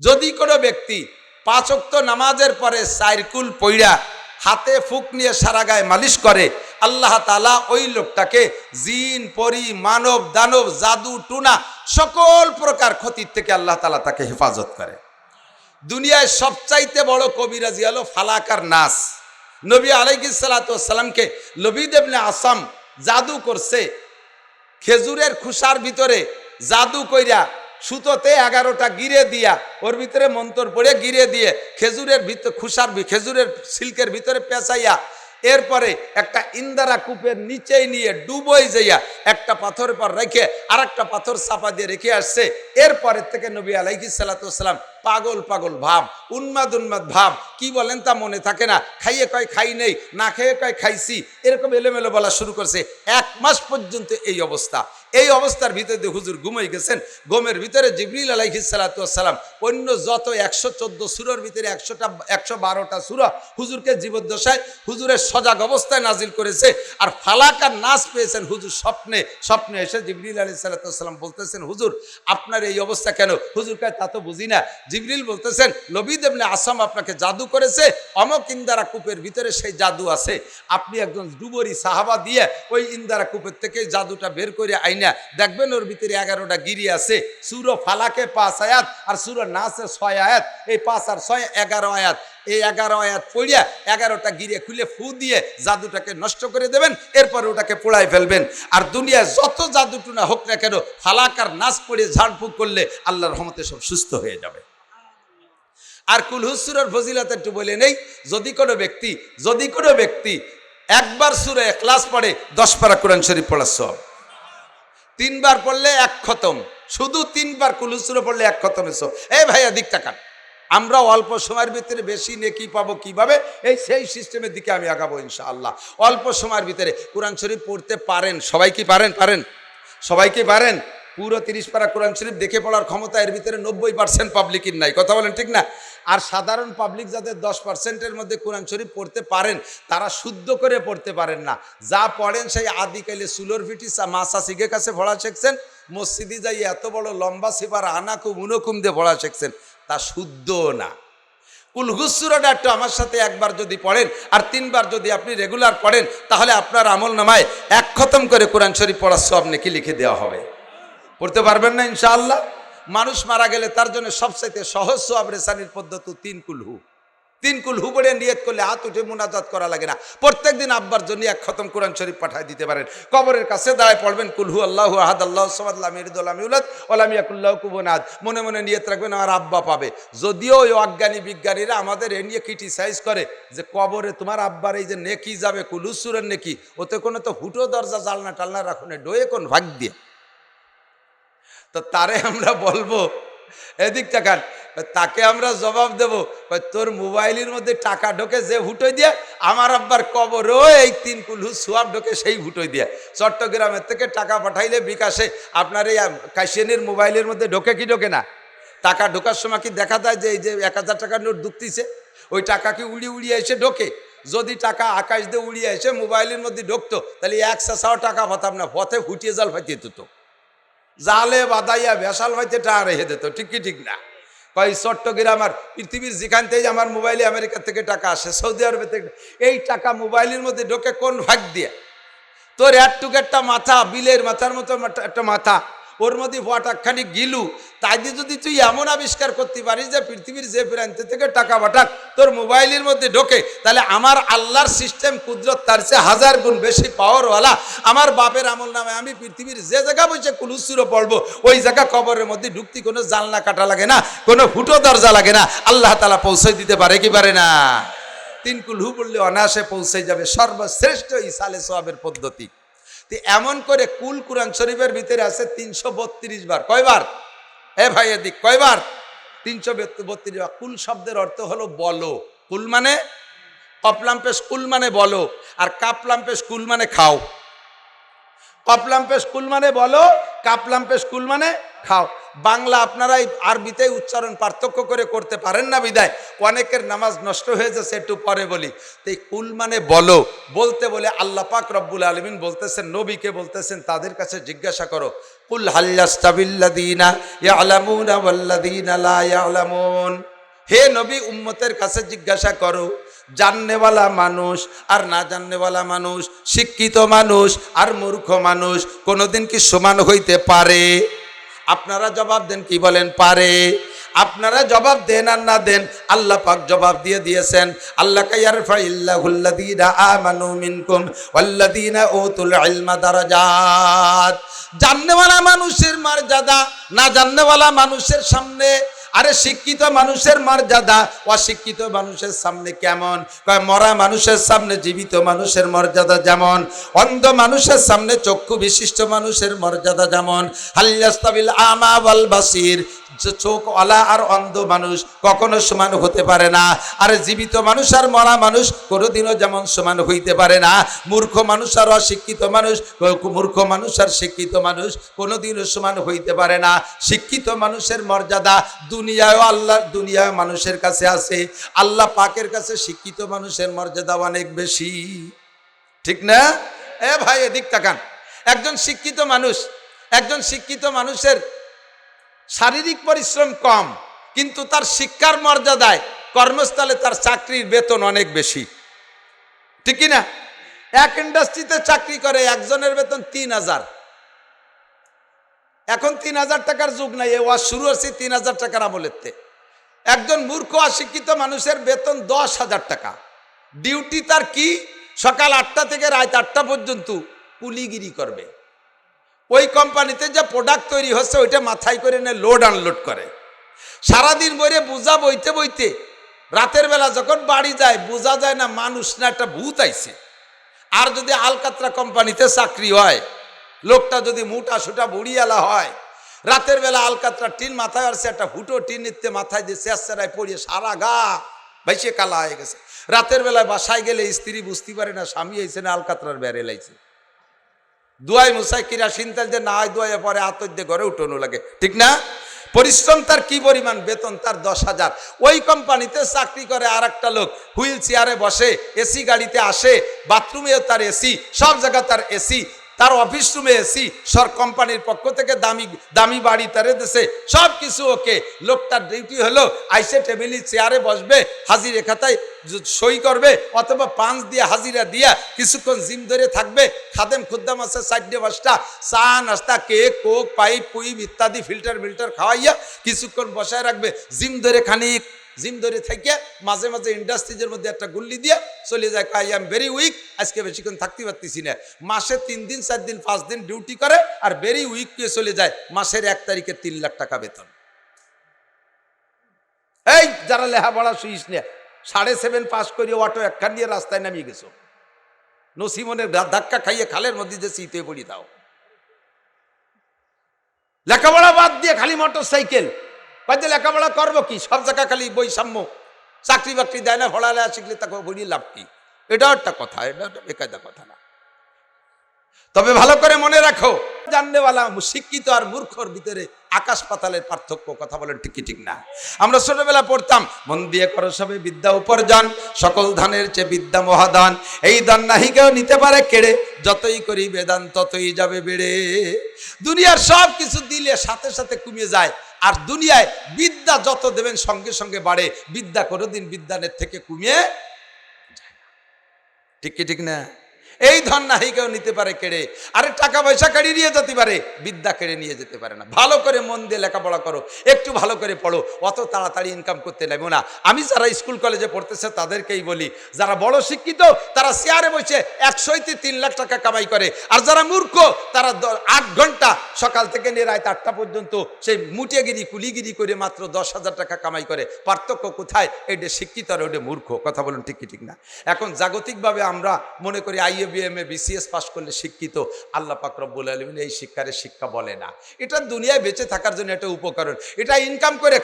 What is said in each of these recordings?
যদি কোনো ব্যক্তি 5 ওয়াক্ত নামাজের পরে 4 কুল পইড়া হাতে ফুক নিয়ে সারা গায়ে মালিশ করে, আল্লাহ তাআলা ওই লোকটাকে জিন, পরী, মানব, দানব, জাদু, টুনা সকল প্রকার ক্ষতির থেকে আল্লাহ তাআলা তাকে হেফাজত করে। দুনিয়ায় সবচাইতে বড় কবিরাজি হলো ফালাক আর নাস। নবী আলাইহিস সালাতু ওয়াস সালামকে লবিদ ইবনে আসাম জাদু করছে, খেজুরের খোসার ভিতরে জাদু কইরা সুতোতে 11টা গিরে দিয়া ওর ভিতরে মন্ত্র পড়ে গিরে দিয়ে খেজুরের ভিতর খেজুরের সিল্কের ভিতরে পেঁচাইয়া এরপরে একটা ইন্দারা কূপের নিচেই নিয়ে ডুবোই যাইয়া একটা পাথরের পর রেখে আর একটা পাথর চাপা দিয়ে রেখে আসছে। এরপরের থেকে নবী আলাইহিস সালাতু ওয়াস সালাম পাগল পাগল ভাব, উন্মাদ উন্মাদ ভাব, কি বলেন তা মনে থাকে না, খাইয়ে কয় খাই নেই, না খেয়ে কয় খাইছি, এরকম এলোমেলো বলা শুরু করছে। 1 মাস পর্যন্ত এই অবস্থা। এই অবস্থার ভিতরে হুজুর ঘুমাই গেছেন। ঘুমের ভিতরে জিবরিল আলাইহিস সালাতু ওয়াস সালাম অন্য যত 114 সূরার ভিতরে 112টা সূরা হুজুরকে জীবদ্দশায় হুজুরের সজাগ অবস্থায় নাজিল করেছে। আর ফালাক আর নাস পেয়েছেন হুজুর স্বপ্নে এসে জিবরিল আলাইহিস সালাতু ওয়াস সালাম বলতেছেন, হুজুর আপনার এই অবস্থা কেন? হুজুর কয় তা তো বুঝি না। জিবরিল বলতেছেন, লবিদ ইবনে আসাম আপনাকে জাদু করেছে, অমক ইন্দারা কূপের ভিতরে সেই জাদু আছে, আপনি একজন ডুবরি সাহাবা দিয়ে ওই ইন্দারা কূপের থেকে জাদুটা বের করে আইনা দেখবেন ওর ভিতরে 11টা গিরি আছে। সূরা ফালাকে 5 আয়াত আর সূরা নাসে 6 আয়াত, এই 5 আর 6 11 আয়াত। এই 11 আয়াত পড়িয়া 11টা গিরে খুলে ফু দিয়ে জাদুটাকে নষ্ট করে দেবেন, এরপর ওটাকে পোড়ায় ফেলবেন। আর দুনিয়ায় যত জাদুটুনা হোক না কেন, ফালাক আর নাস পড়ে ঝাড়ফুঁক করলে আল্লাহর রহমতে সব সুস্থ হয়ে যাবে। আর কুলহু সূরার ফজিলত একটু বলে নেই, যদি কোনো ব্যক্তি একবার সূরা ইখলাস পড়ে 10 পারা কোরআন শরীফ পড়ার সওয়াব, 3 বার পড়লে 1 খতম, শুধু 3 বার কুলহু সূরা পড়লে 1 খতমের সওয়াব। এই ভাইয়া দিক তাকান, আমরা অল্প সময়ের ভিতরে বেশি নেকি পাবো কিভাবে, সেই সিস্টেমের দিকে আমি আগাবো ইনশাআল্লাহ। অল্প সময়ের ভিতরে কোরআন শরীফ পড়তে পারেন সবাই? কি পারেন? সবাই কি পারেন? পুরো 30 পারা কোরআন শরীফ দেখে পড়ার ক্ষমতা এর ভিতরে 90% পাবলিকের নাই, কথা বলেন ঠিক না? আর সাধারণ পাবলিক যাদের 10%-এর মধ্যে কোরআন শরীফ পড়তে পারেন, তারা শুদ্ধ করে পড়তে পারেন না। যা পড়েন সেই আদিকালে সুলোর ফিটি মাসা শিখে কাছে পড়া শিখছেন, মসজিদে যাই এত বড় লম্বা সিপার আনাকুম উনকুম দিয়ে পড়া শিখছেন, তা শুদ্ধ না। কুলহু সূরাটা একটু আমার সাথে একবার যদি পড়েন আর 3 বার যদি আপনি রেগুলার পড়েন, তাহলে আপনার আমল নামায় 1 খতম করে কোরআন শরীফ পড়ার সওয়াব নাকি লিখে দেওয়া হবে। পড়তে পারবেন না ইনশাআল্লাহ? মানুষ মারা গেলে তার জন্য সবচাইতে সহজ সওয়াব রেসানির পদ্ধতি 3 কুলহু। 3 কুলহু পড়ে নিয়ত করলে হাত উঠে মুনাজাত করা লাগে না। প্রত্যেকদিন আব্বার জন্য 1 খতম কোরআন শরীফ পাঠায় দিতে পারেন। কবরের কাছে দাঁড়ায় পড়বেন কুলহু আল্লাহু আহাদ আল্লাহুস সামাদ লাম ইয়ালিদ ওয়া লাম ইউলাদ ওয়া লাম ইয়াকুল লাহু কুফুওয়ান আহাদ। মনে মনে নিয়ত রাখবেন আমার আব্বা পাবে। যদিও ওই অজ্ঞানী বিজ্ঞানীরা আমাদের এ নিয়ে ক্রিটিসাইজ করে যে কবরে তোমার আব্বার এই যে নেকি যাবে কুলহু সূরার নেকি, ওতে কোনো তো হুটো দরজা জালনা টালনা রাখুন, ডোয়ে কোন ভাগ দিয়ে। তো তারে আমরা বলবো, এদিক তাকান, তাকে আমরা জবাব দেব, তোর মোবাইলের মধ্যে টাকা ঢোকে যে ভুটোই দিয়ে, আমার আব্বার কবরও এই 3 কুলহু সোয়াব ঢোকে সেই ভুটোই দিয়ে। চট্টগ্রামের থেকে টাকা পাঠাইলে বিকাশে আপনার এই কাশিয়ানির মোবাইলের মধ্যে ঢোকে কি ঢোকে না? টাকা ঢোকার সময় কি দেখা যায় যে এই যে 1000 টাকার নোট ঢুকতেছে, ওই টাকা কি উড়িয়ে এসে ঢোকে? যদি টাকা আকাশ দিয়ে উড়িয়ে এসে মোবাইলের মধ্যে ঢুকতো, তাহলে 1 চাও টাকা পাতাম না, পথে ফুটিয়ে জাল ফাটিয়ে দিত, জালে বাদাইয়া ভেসাল হইতে টাকা রেখে দিত। ঠিক কি ঠিক না? কয় চট্টগ্রাম আর পৃথিবীর যেখান থেকে আমার মোবাইলে আমেরিকা থেকে টাকা আসে, সৌদি আরবে থেকে, এই টাকা মোবাইলের মধ্যে ঢোকে কোন ভাগ দিয়ে? তোর একটা মাথা, বিলের মাথার মতো একটা মাথা, ওর মধ্যে ফটাকখানি গিলু, তাই দিয়ে যদি তুই এমন আবিষ্কার করতে পারিস যে পৃথিবীর যে প্রান্ত থেকে টাকা পাঠাক তোর মোবাইলের মধ্যে ঢোকে, তাহলে আমার আল্লাহর সিস্টেম কুদরত তার চেয়ে 1000 গুণ বেশি পাওয়ারওয়ালা। আমার বাপের আমল নামে আমি পৃথিবীর যে জায়গা বসে কুলহু সূরা পড়বো, ওই জায়গা কবরের মধ্যে ঢুকতে কোনো জানলা কাটা লাগে না, কোনো ফুটো দরজা লাগে না, আল্লাহ তাআলা পৌঁছে দিতে পারে কি পারে না? 3 কুলহু পড়লে অনায়াসে পৌঁছে যাবে, সর্বশ্রেষ্ঠ ইসালে সওয়াবের পদ্ধতি। এমন করে কুল কুরআন শরীফের ভিতরে আছে 332 বার। কয়বার? এ ভাই এদিক, কয়বার? 332 বার। কুল শব্দের অর্থ হলো বলো। কুল মানে কপলাম পেশ, কুল মানে বলো, আর কাপলাম পেশ কুল মানে খাও। কপলাম পেশ কুল মানে বলো, কাপলাম পেশ কুল মানে খাও। বাংলা আপনারাই আরবিতে উচ্চারণ পার্থক্য করে করতে পারেন না বিদায় অনেকের নামাজ নষ্ট হয়ে যাচ্ছে। একটু পরে বলি। তো এই কুল মানে বলো, বলতে বলে আল্লাহ পাক রব্বুল আলামিন বলতেছেন, নবীকে বলতেছেন তাদের কাছে জিজ্ঞাসা করো, কুল হাল ইয়াস্তাবিল্লাযীনা ইয়ালামুনা ওয়াল্লাযীনা লা ইয়ালামুন। হে নবী, উম্মতের কাছে জিজ্ঞাসা করো, জাননেওয়ালা মানুষ আর না জাননেওয়ালা মানুষ, শিক্ষিত মানুষ আর মূর্খ মানুষ কোনোদিন কি সমান হইতে পারে? আপনারা জবাব দেন, কি বলেন? পারে। আপনারা জবাব দেন আর না দেন, আল্লাহ পাক জবাব দিয়ে দিয়েছেন। আল্লাহ ইয়ারফাইল্লাহুল্লাযীনা আমানু মিনকুম ওয়াল্লাযীনা উতুল ইলমা দারাজাত। জাননেওয়ালা মানুষের মর্যাদা না জাননেওয়ালা মানুষের সামনে। আরে শিক্ষিত মানুষের মর্যাদা অশিক্ষিত মানুষের সামনে কেমন? কয় মরা মানুষের সামনে জীবিত মানুষের মর্যাদা যেমন, অন্ধ মানুষের সামনে চক্ষু বিশিষ্ট মানুষের মর্যাদা যেমন। হাল ইয়াস্তাবিল আমা ওয়াল বাসির, চোখওয়ালা আর অন্ধ মানুষ কখনো সমান হতে পারে না। আর জীবিত মানুষ আর মরা মানুষ কোনোদিনও যেমন সমান হইতে পারে না। মূর্খ মানুষ আর অশিক্ষিত মানুষ, মূর্খ মানুষ আর শিক্ষিত মানুষ কোনোদিনও সমান হইতে পারে না। শিক্ষিত মানুষের মর্যাদা দুনিয়ায় আল্লাহ, দুনিয়ায় মানুষের কাছে আছে, আল্লাহ পাকের কাছে শিক্ষিত মানুষের মর্যাদা অনেক বেশি। ঠিক না? এ ভাই এদিক তাকান। একজন শিক্ষিত মানুষের শারীরিক পরিশ্রম কম, কিন্তু তার শিক্ষার মর্যাদায় কর্মস্থলে তার চাকরির বেতন অনেক বেশি। ঠিক না? এক ইন্ডাস্ট্রিতে চাকরি করে একজনের বেতন ৩,০০০। এখন ৩,০০০ টাকার যুগ নাই, এ ওয়াজ শুরু হচ্ছে ৩,০০০ টাকার আমলেতে। একজন মূর্খ অশিক্ষিত মানুষের বেতন ১০,০০০ টাকা। ডিউটি তার কি? সকাল ৮টা থেকে রাত ৮টা পর্যন্ত কুলিগিরি করবে। ওই কোম্পানিতে যে প্রোডাক্ট তৈরি হচ্ছে ওইটা মাথায় করে নিয়ে লোড আনলোড করে। সারাদিন বইরে বোঝা বইতে বইতে রাতের বেলা যখন বাড়ি যায় বোঝা যায় না মানুষ না একটা ভূত আইছে। আর যদি আলকাতরা কোম্পানিতে চাকরি হয়, লোকটা যদি মোটা সোটা বুড়িয়ালা হয়, রাতের বেলা আলকাতরা টিন মাথায় আসছে, একটা হুটো টিন নিতে মাথায় দিয়ে চেষ্টায় পড়িয়ে সারা গা ভাইসে কালা হয়ে গেছে। রাতের বেলায় বাসায় গেলে স্ত্রী বুঝতে পারে না স্বামী হয়েছে না আলকাতরার বেড়ে লাইছে। দুয়াই মুসাই কিরাসিন তেল যে না হয় দুয়াইয়ে পরে আতর দিয়ে ঘরে উঠানো লাগে। ঠিক না? পরিশ্রম তার কি পরিমাণ, বেতন তার ১০,০০০। ওই কোম্পানিতে চাকরি করে আর একটা লোক হুইল চেয়ারে বসে, এসি গাড়িতে আসে, বাথরুমেও তার এসি, সব জায়গা তার এসি, তার অফিস রুমে এসি, সর কোম্পানির পক্ষ থেকে দামি দামি বাড়ি তারে দেশে সব কিছু ওকে। লোকটার ডিউটি হলো আইসে টেবিলি চেয়ারে বসবে, হাজিরে খাতায় সই করবে, অথবা পাঁচ দিয়ে হাজিরা দিয়া কিছুক্ষণ জিম ধরে থাকবে। খাদেম খুদ্দাম আছে ৪-৫টা, চা নাস্তা কেক কোক পাইপ পুইপ ইত্যাদি ফিল্টার মিল্টার খাওয়াইয়া কিছুক্ষণ বসায় রাখবে। জিম ধরে খানিক জিম ধরে থেকে মাঝে মাঝে ইন্ডাস্ট্রিজের মধ্যে একটা গুল্লি দিয়ে চলে যায়। আই এম ভেরি উইক, আজকে বেশিক্ষণ থাকতে পারতেছি না। মাসে ৩ দিন ৪ দিন ৫ দিন ডিউটি করে আর ভেরি উইক পেয়ে চলে যায়। মাসের ১ তারিখে ৩ লাখ টাকা বেতন। এই যারা লেখাপড়া শুইস না, 7.5 পাস করে অটো একখান নিয়ে রাস্তায় নামিয়ে গেছো, নসিমনের ধাক্কা খাইয়ে খালের মধ্যে যে শীতে পড়ি দাও। লেখাপড়া বাদ দিয়ে খালি মোটর সাইকেল, বাদে লেখাপড়া করবো কি? সব জায়গা খালি বৈষম্য, চাকরি বাকরি দেয় না, পড়ালেখা শিখলে তাকে বলি লাভ কি? এটাও একটা কথা, এটা বেকায়দা কথা না। তবে ভালো করে মনে রাখো, জাননেওয়ালা শিক্ষিত আর মূর্খর ভিতরে আকাশ পাতালের পার্থক্য। কথা বলেন ঠিক কি ঠিক না? আমরা ছোটবেলা পড়তাম, মন দিয়ে করো সবে বিদ্যা উপার্জন, সকল ধানের চেয়ে বিদ্যা মহাদান, এই দান নাহি কেউ নিতে পারে কেড়ে, যতই করি বেদান ততই যাবে বেড়ে। দুনিয়ার সব কিছু দিলে সাথে সাথে কমিয়ে যায়, আর দুনিয়ায় বিদ্যা যত দেবেন সঙ্গে সঙ্গে বাড়ে। বিদ্যা কোনোদিন বিদ্যানের থেকে কমিয়ে যায় না। ঠিক কি ঠিক না? এই ধন নাহি কেউ নিতে পারে কেড়ে, আরে টাকা পয়সা কেড়ে নিয়ে যেতে পারে, বিদ্যা কেড়ে নিয়ে যেতে পারে না। ভালো করে মন দিয়ে লেখাপড়া করো, একটু ভালো করে পড়ো, অত তাড়াতাড়ি ইনকাম করতে লাগবে না। আমি যারা স্কুল কলেজে পড়তেছে তাদেরকেই বলি, যারা বড় শিক্ষিত তারা চেয়ারে বসে 100-3 লাখ টাকা কামাই করে, আর যারা মূর্খ তারা 8 ঘন্টা সকাল থেকে নিয়ে রাত 8টা পর্যন্ত সেই মুটিয়াগিরি কুলিগিরি করে মাত্র 10,000 টাকা কামাই করে। পার্থক্য কোথায়? এটা শিক্ষিত আর ওটা মূর্খ। কথা বলুন ঠিক কি ঠিক না? এখন জাগতিকভাবে আমরা মনে করি আইএ বিএমএ বিসিএস পাশ করলে শিক্ষিত, আল্লাহ পাক রব্বুল আলামিন এই শিক্ষা বলে না। এটা দুনিয়ায় বেঁচে থাকার জন্য একটা উপকরণ, এটা ইনকাম করে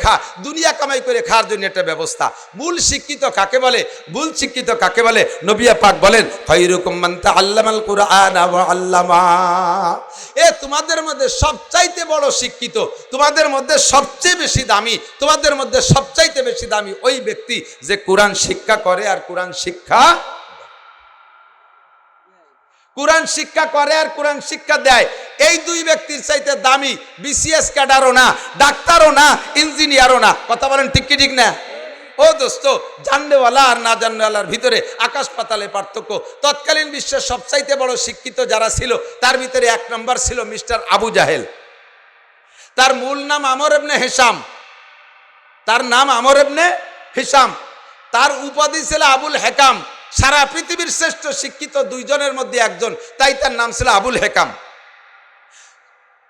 দুনিয়া কামাই করে খাওয়ার জন্য একটা ব্যবস্থা। মূল শিক্ষিত কাকে বলে, মূল শিক্ষিত কাকে বলে? নবী পাক বলেন খায়রুকুম মান তাআল্লামাল কুরআন ওয়া আল্লামা। তোমাদের মধ্যে সবচাইতে বড় শিক্ষিত, তোমাদের মধ্যে সবচেয়ে বেশি দামি, তোমাদের মধ্যে সবচাইতে বেশি দামি ওই ব্যক্তি যে কোরআন শিক্ষা করে আর কোরআন শিক্ষা করে আর কোরআন শিক্ষা দেয়। এই দুই ব্যক্তির চাইতে দামি বিসিএস ক্যাডারও না, ডাক্তারও না, ইঞ্জিনিয়ারও না। কথা বলেন ঠিক কি ঠিক না? ও দোস্ত, জাননেওয়ালা আর না জাননেওয়ালার ভিতরে আকাশ পাতালে পার্থক্য। তৎকালীন বিশ্বের সবচাইতে বড় শিক্ষিত যারা ছিল তার ভিতরে এক নম্বর ছিল মিস্টার আবু জাহেল। তার মূল নাম আমর ইবনে হিশাম, তার উপাধি ছিল আবুল হেকাম। সারা পৃথিবীর শ্রেষ্ঠ শিক্ষিত দুইজনের মধ্যে একজন, তাই তার নাম ছিল আবুল হেকাম।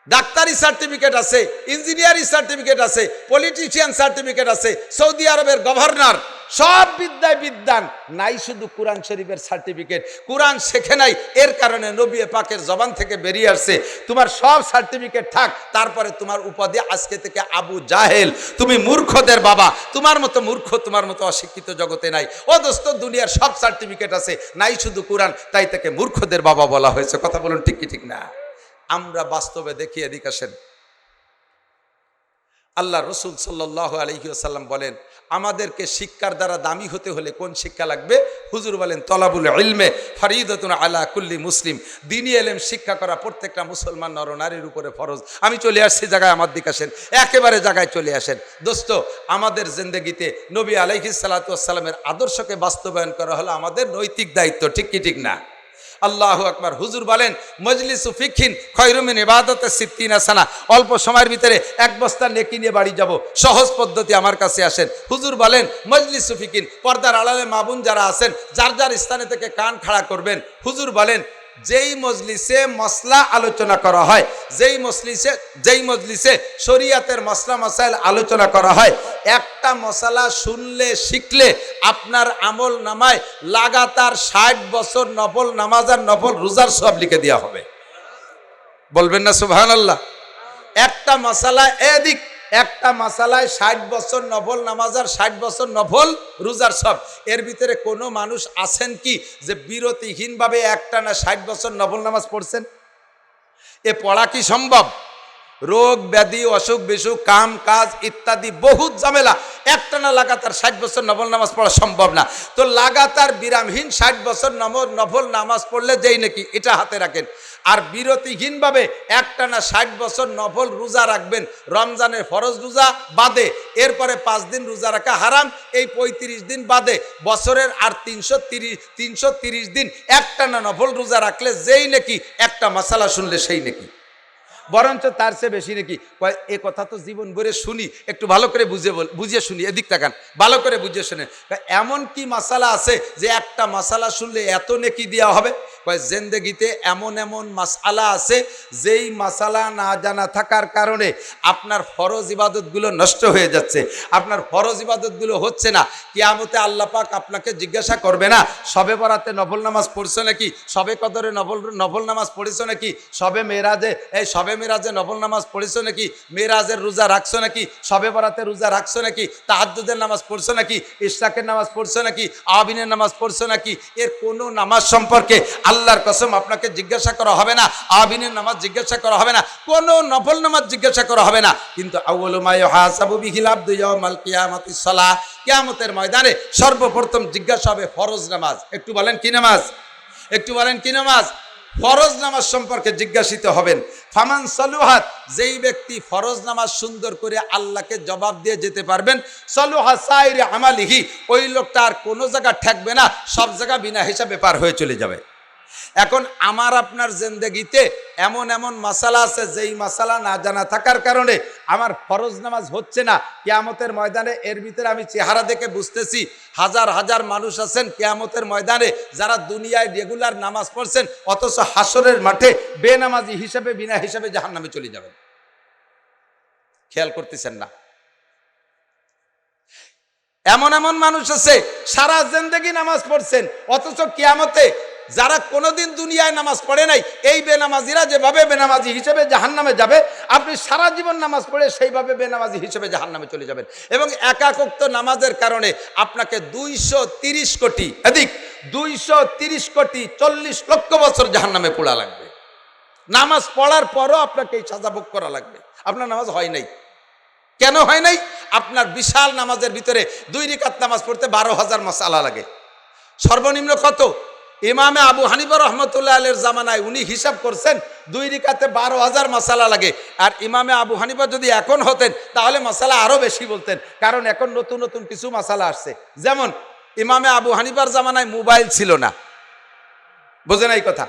ডাক্তারি সার্টিফিকেট আছে, ইঞ্জিনিয়ারিং সার্টিফিকেট আছে, পলিটিশিয়ান সার্টিফিকেট আছে, সৌদি আরবের গভর্নর, সব বিদ্যায় বিদ্যান, নাই শুধু কোরআন শরীফের সার্টিফিকেট। কোরআন শেখে নাই, এর কারণে নবী পাকের জবান থেকে বেরিয়ে আসছে তোমার সব সার্টিফিকেট থাক, তারপরে তোমার উপাধি আজকে থেকে আবু জাহেল। তুমি মূর্খদের বাবা, তোমার মতো মূর্খ, তোমার মতো অশিক্ষিত জগতে নাই। ও দোস্ত, দুনিয়ার সব সার্টিফিকেট আছে, নাই শুধু কোরআন, তাই তাকে মূর্খদের বাবা বলা হয়েছে। কথা বলুন ঠিক কি ঠিক না? আমরা বাস্তবে দেখি, এদিকে আসেন। আল্লাহ রসুল সাল্লাল্লাহু আলাইহি ওয়াসাল্লাম বলেন আমাদেরকে শিক্ষার দ্বারা দামি হতে হলে কোন শিক্ষা লাগবে? হুজুর বলেন তলাবুল ইলমে ফরিদাতুন আলা কুল্লি মুসলিম। দ্বীনি ইলম শিক্ষা করা প্রত্যেকটা মুসলমান নরনারীর উপরে ফরজ। আমি চলে আসছি জায়গায়, আমার দিকে আসেন, একেবারে জায়গায় চলে আসেন। দোস্ত, আমাদের জিন্দেগিতে নবী আলাইহিস সালাতু ওয়াস সালামের আদর্শকে বাস্তবায়ন করা হলো আমাদের নৈতিক দায়িত্ব। ঠিক কি ঠিক না? আল্লাহু আকবার। হুজুর বলেন মজলিসু ফিকহিন খায়রুম মিন ইবাদাতি সিত্তিনা সানা। অল্প সময়ের ভিতরে এক বস্তা নেকি নিয়ে বাড়ি যাব, সহজ পদ্ধতি আমার কাছে আসেন। হুজুর বলেন মজলিসু ফিকহিন, পর্দার আড়ালে মা বোন যারা আছেন যার যার স্থানে থেকে কান খাড়া করবেন। হুজুর বলেন যেই মজলিসে মসলা আলোচনা করা হয়, যেই মজলিসে শরিয়াতের মসলা মাসাইল আলোচনা করা হয়, একটা মশালা শুনলে শিখলে আপনার আমল নামায় লাগাতার 60 বছর নফল নামাজ আর নফল রোজার সব লিখে দেওয়া হবে। বলবেন না সুবহানাল্লাহ? একটা মশালা এদিক, একটা মাসালায় 60 বছর নফল নামাজ আর 60 বছর নফল রোজার সব। এর ভিতরে কোনো মানুষ আছেন কি যে বিরতিহীনভাবে একটানা 60 বছর নফল নামাজ পড়ছেন? এ পড়া কি সম্ভব? রোগ ব্যাধি, অসুখ বিসুখ, কাম কাজ ইত্যাদি বহুত ঝামেলা, একটানা লাগাতার 60 বছর নফল নামাজ পড়া সম্ভব না। তো লাগাতার বিরামহীন 60 বছর নফল নামাজ পড়লে যেই নাকি, এটা হাতে রাখেন। আর বিরতিহীনভাবে একটানা 60 বছর নফল রোজা রাখবেন, রমজানের ফরজ রোজা বাদে। এরপরে 5 দিন রোজা রাখা হারাম, এই 35 দিন বাদে বছরের আর 330 দিন একটানা নফল রোজা রাখলে যেই নাকি, একটা মাসালা শুনলে সেই নাকি, বরঞ্চ তার চেয়ে বেশি নাকি। এ কথা তো জীবন ভরে শুনি, একটু ভালো করে বুঝিয়ে শুনি, এদিক তাকান, ভালো করে বুঝিয়ে শুনে। এমন কি মাসালা আছে যে একটা মাসালা শুনলে এত নেকি দেওয়া হবে? জিন্দেগিতে এমন এমন মাসালা আছে যেই মাসালা না জানা থাকার কারণে আপনার ফরজ ইবাদতগুলো নষ্ট হয়ে যাচ্ছে, আপনার ফরজ ইবাদতগুলো হচ্ছে না। কিয়ামতে আল্লাহ পাক আপনাকে জিজ্ঞাসা করবে না সবে বরাতে নফল নামাজ পড়ছো নাকি, সবে কদরে নফল নামাজ পড়েছো নাকি, সবে মেরাজে নফল নামাজ পড়েছো নাকি, মেরাজের রোজা রাখছো নাকি, সবে বরাতে রোজা রাখছো নাকি, তাহাজ্জুদের নামাজ পড়ছো নাকি, ইশরাকের নামাজ পড়ছো নাকি, আবিনের নামাজ পড়ছো নাকি। এর কোনো নামাজ সম্পর্কে আল্লাহর কসম আপনাকে জিজ্ঞাসা করা হবে না, আবিনের নামাজ জিজ্ঞাসা করা হবে না, কোনো নফল নামাজ জিজ্ঞাসা করা হবে না। কিন্তু আউয়ালু মা ইউহাসাবু বিহিল আবদু ইয়াউমাল কিয়ামাতিস সালাহ, কিয়ামতের ময়দানে সর্বপ্রথম জিজ্ঞাসা হবে ফরজ নামাজ। একটু বলেন কি নামাজ? একটু বলেন কি নামাজ? ফরজ নামাজ সম্পর্কে জিজ্ঞাসিত হবেন। ফামান সালুহাত, যেই ব্যক্তি ফরজ নামাজ সুন্দর করে আল্লাহকে জবাব দিয়ে যেতে পারবেন, সালুহা সাইরি আমালিহি, ওই লোকটা আর কোনো জায়গা ঠেকবে না, সব জায়গা বিনা হিসাবে পার হয়ে চলে যাবে। এখন আমার আপনার জিন্দেগিতে এমন এমন মাসালা আছে যেই মাসালা না জানা থাকার কারণে আমার ফরজ নামাজ হচ্ছে না। কিয়ামতের ময়দানে এর ভিতরে আমি চেহারা দেখে বুঝতেছি হাজার হাজার মানুষ আছেন কিয়ামতের ময়দানে যারা দুনিয়ায় রেগুলার নামাজ পড়ছেন, অথচ হাসরের মাঠে বেনামাজি হিসেবে বিনা হিসেবে জাহান্নামে চলে যাবেন। খেয়াল করতেছেন না? এমন এমন মানুষ আছে সারা জিন্দেগি নামাজ পড়ছেন, অথচ কিয়ামতে যারা কোনোদিন দুনিয়ায় নামাজ পড়ে নাই, এই বেনামাজিরা যেভাবে বেনামাজি হিসেবে জাহান্নামে যাবে, আপনি সারা জীবন নামাজ পড়ে সেইভাবে বেনামাজি হিসেবে জাহান্নামে চলে যাবেন। এবং একাক ওয়াক্ত নামাজের কারণে আপনাকে 230 কোটি, এদিক 230 কোটি 40 লক্ষ বছর জাহান্নামে পোড়া লাগবে। নামাজ পড়ার পরও আপনাকে এই সাজা ভোগ করা লাগবে। আপনার নামাজ হয় নাই, কেন হয় নাই? আপনার বিশাল নামাজের ভিতরে 2 রাকাত নামাজ পড়তে 12,000 মাসালা লাগে। সর্বনিম্ন কত? ইমামে আবু হানিফা রহমতুল্লাহ আলাইহির জামানায় উনি হিসাব করছেন 2 রাকাতে 12,000 মাসালা লাগে। আর ইমামে আবু হানিফা যদি এখন হতেন তাহলে মাসালা আরো বেশি বলতেন, কারণ এখন নতুন নতুন কিছু মাসালা আসছে। যেমন ইমামে আবু হানিফার জামানায় মোবাইল ছিল না, বোঝেন এই কথা?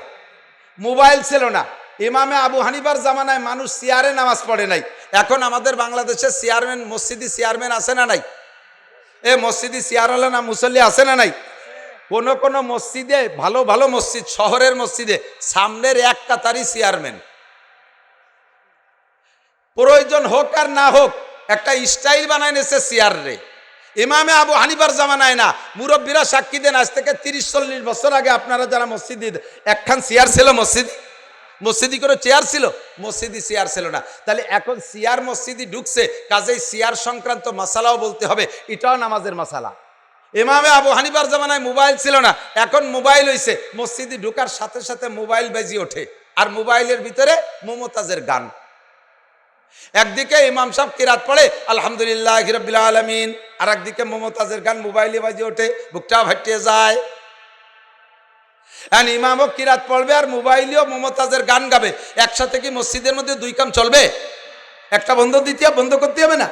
মোবাইল ছিল না। ইমামে আবু হানিফার জামানায় মানুষ চেয়ারে নামাজ পড়ে নাই। এখন আমাদের বাংলাদেশে চেয়ারম্যান, মসজিদি চেয়ারম্যান আছে না নাই? এ মসজিদি চেয়ারওয়ালা না মুসল্লি আছে না নাই? কোন কোন মসজিদে, ভালো ভালো মসজিদ, শহরের মসজিদে সামনের এক কাতারি চেয়ারম্যান। প্রয়োজন হোক আর না হোক একটা স্টাইল বানায় নিয়েছে চেয়ার রে। ইমামে আবু হানিফার জামানায় না, মুরব্বীরা সাক্ষী দেন, আজ থেকে 30-40 বছর আগে আপনারা যারা মসজিদে, একখান চেয়ার ছিল মসজিদি করে চেয়ার ছিল, মসজিদি চেয়ার ছিল না। তাহলে এখন চেয়ার মসজিদি ঢুকছে, কাজেই চেয়ার সংক্রান্ত মাসালাও বলতে হবে, এটাও নামাজের মাসালা। ইমামে আবু হানিফার জামানায় মোবাইল ছিল না, এখন মোবাইল হইছে। মসজিদে ঢুকার সাথে সাথে মোবাইল বাজি ওঠে, আর মোবাইলের ভিতরে মুমতাজের গান। একদিকে ইমাম সাহেব কিরাত পড়ে আলহামদুলিল্লাহি রাব্বিল আলামিন, আর একদিকে মুমতাজের গান মোবাইলে বাজি ওঠে, বুকটা ফাটিয়ে যায়। আর ইমামও কিরাত পড়বে আর মোবাইলেও মুমতাজের গান গাবে, একসাথে কি মসজিদের মধ্যে 2 কাম চলবে? একটা বন্ধ বন্ধ করতে হবে না?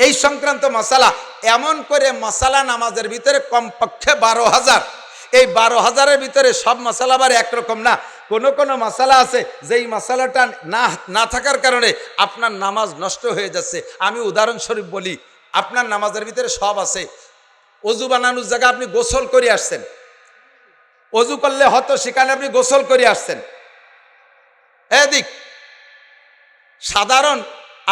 এই সংক্রান্ত মাসালা, এমন করে মাসালা নামাজের ভিতরে কমপক্ষে 12,000। এই 12,000-এর ভিতরে সব মাসালা আবার একরকম না। কোন কোন মাসালা আছে যেই মাসালাটা না থাকার কারণে আপনার নামাজ নষ্ট হয়ে যাচ্ছে। আমি উদাহরণস্বরূপ বলি, আপনার নামাজের ভিতরে সব আছে। অজু বানানোর জায়গায় আপনি গোসল করে আসছেন, অজু করলে হতো, সেখানে আপনি গোসল করে আসছেন। এদিক সাধারণ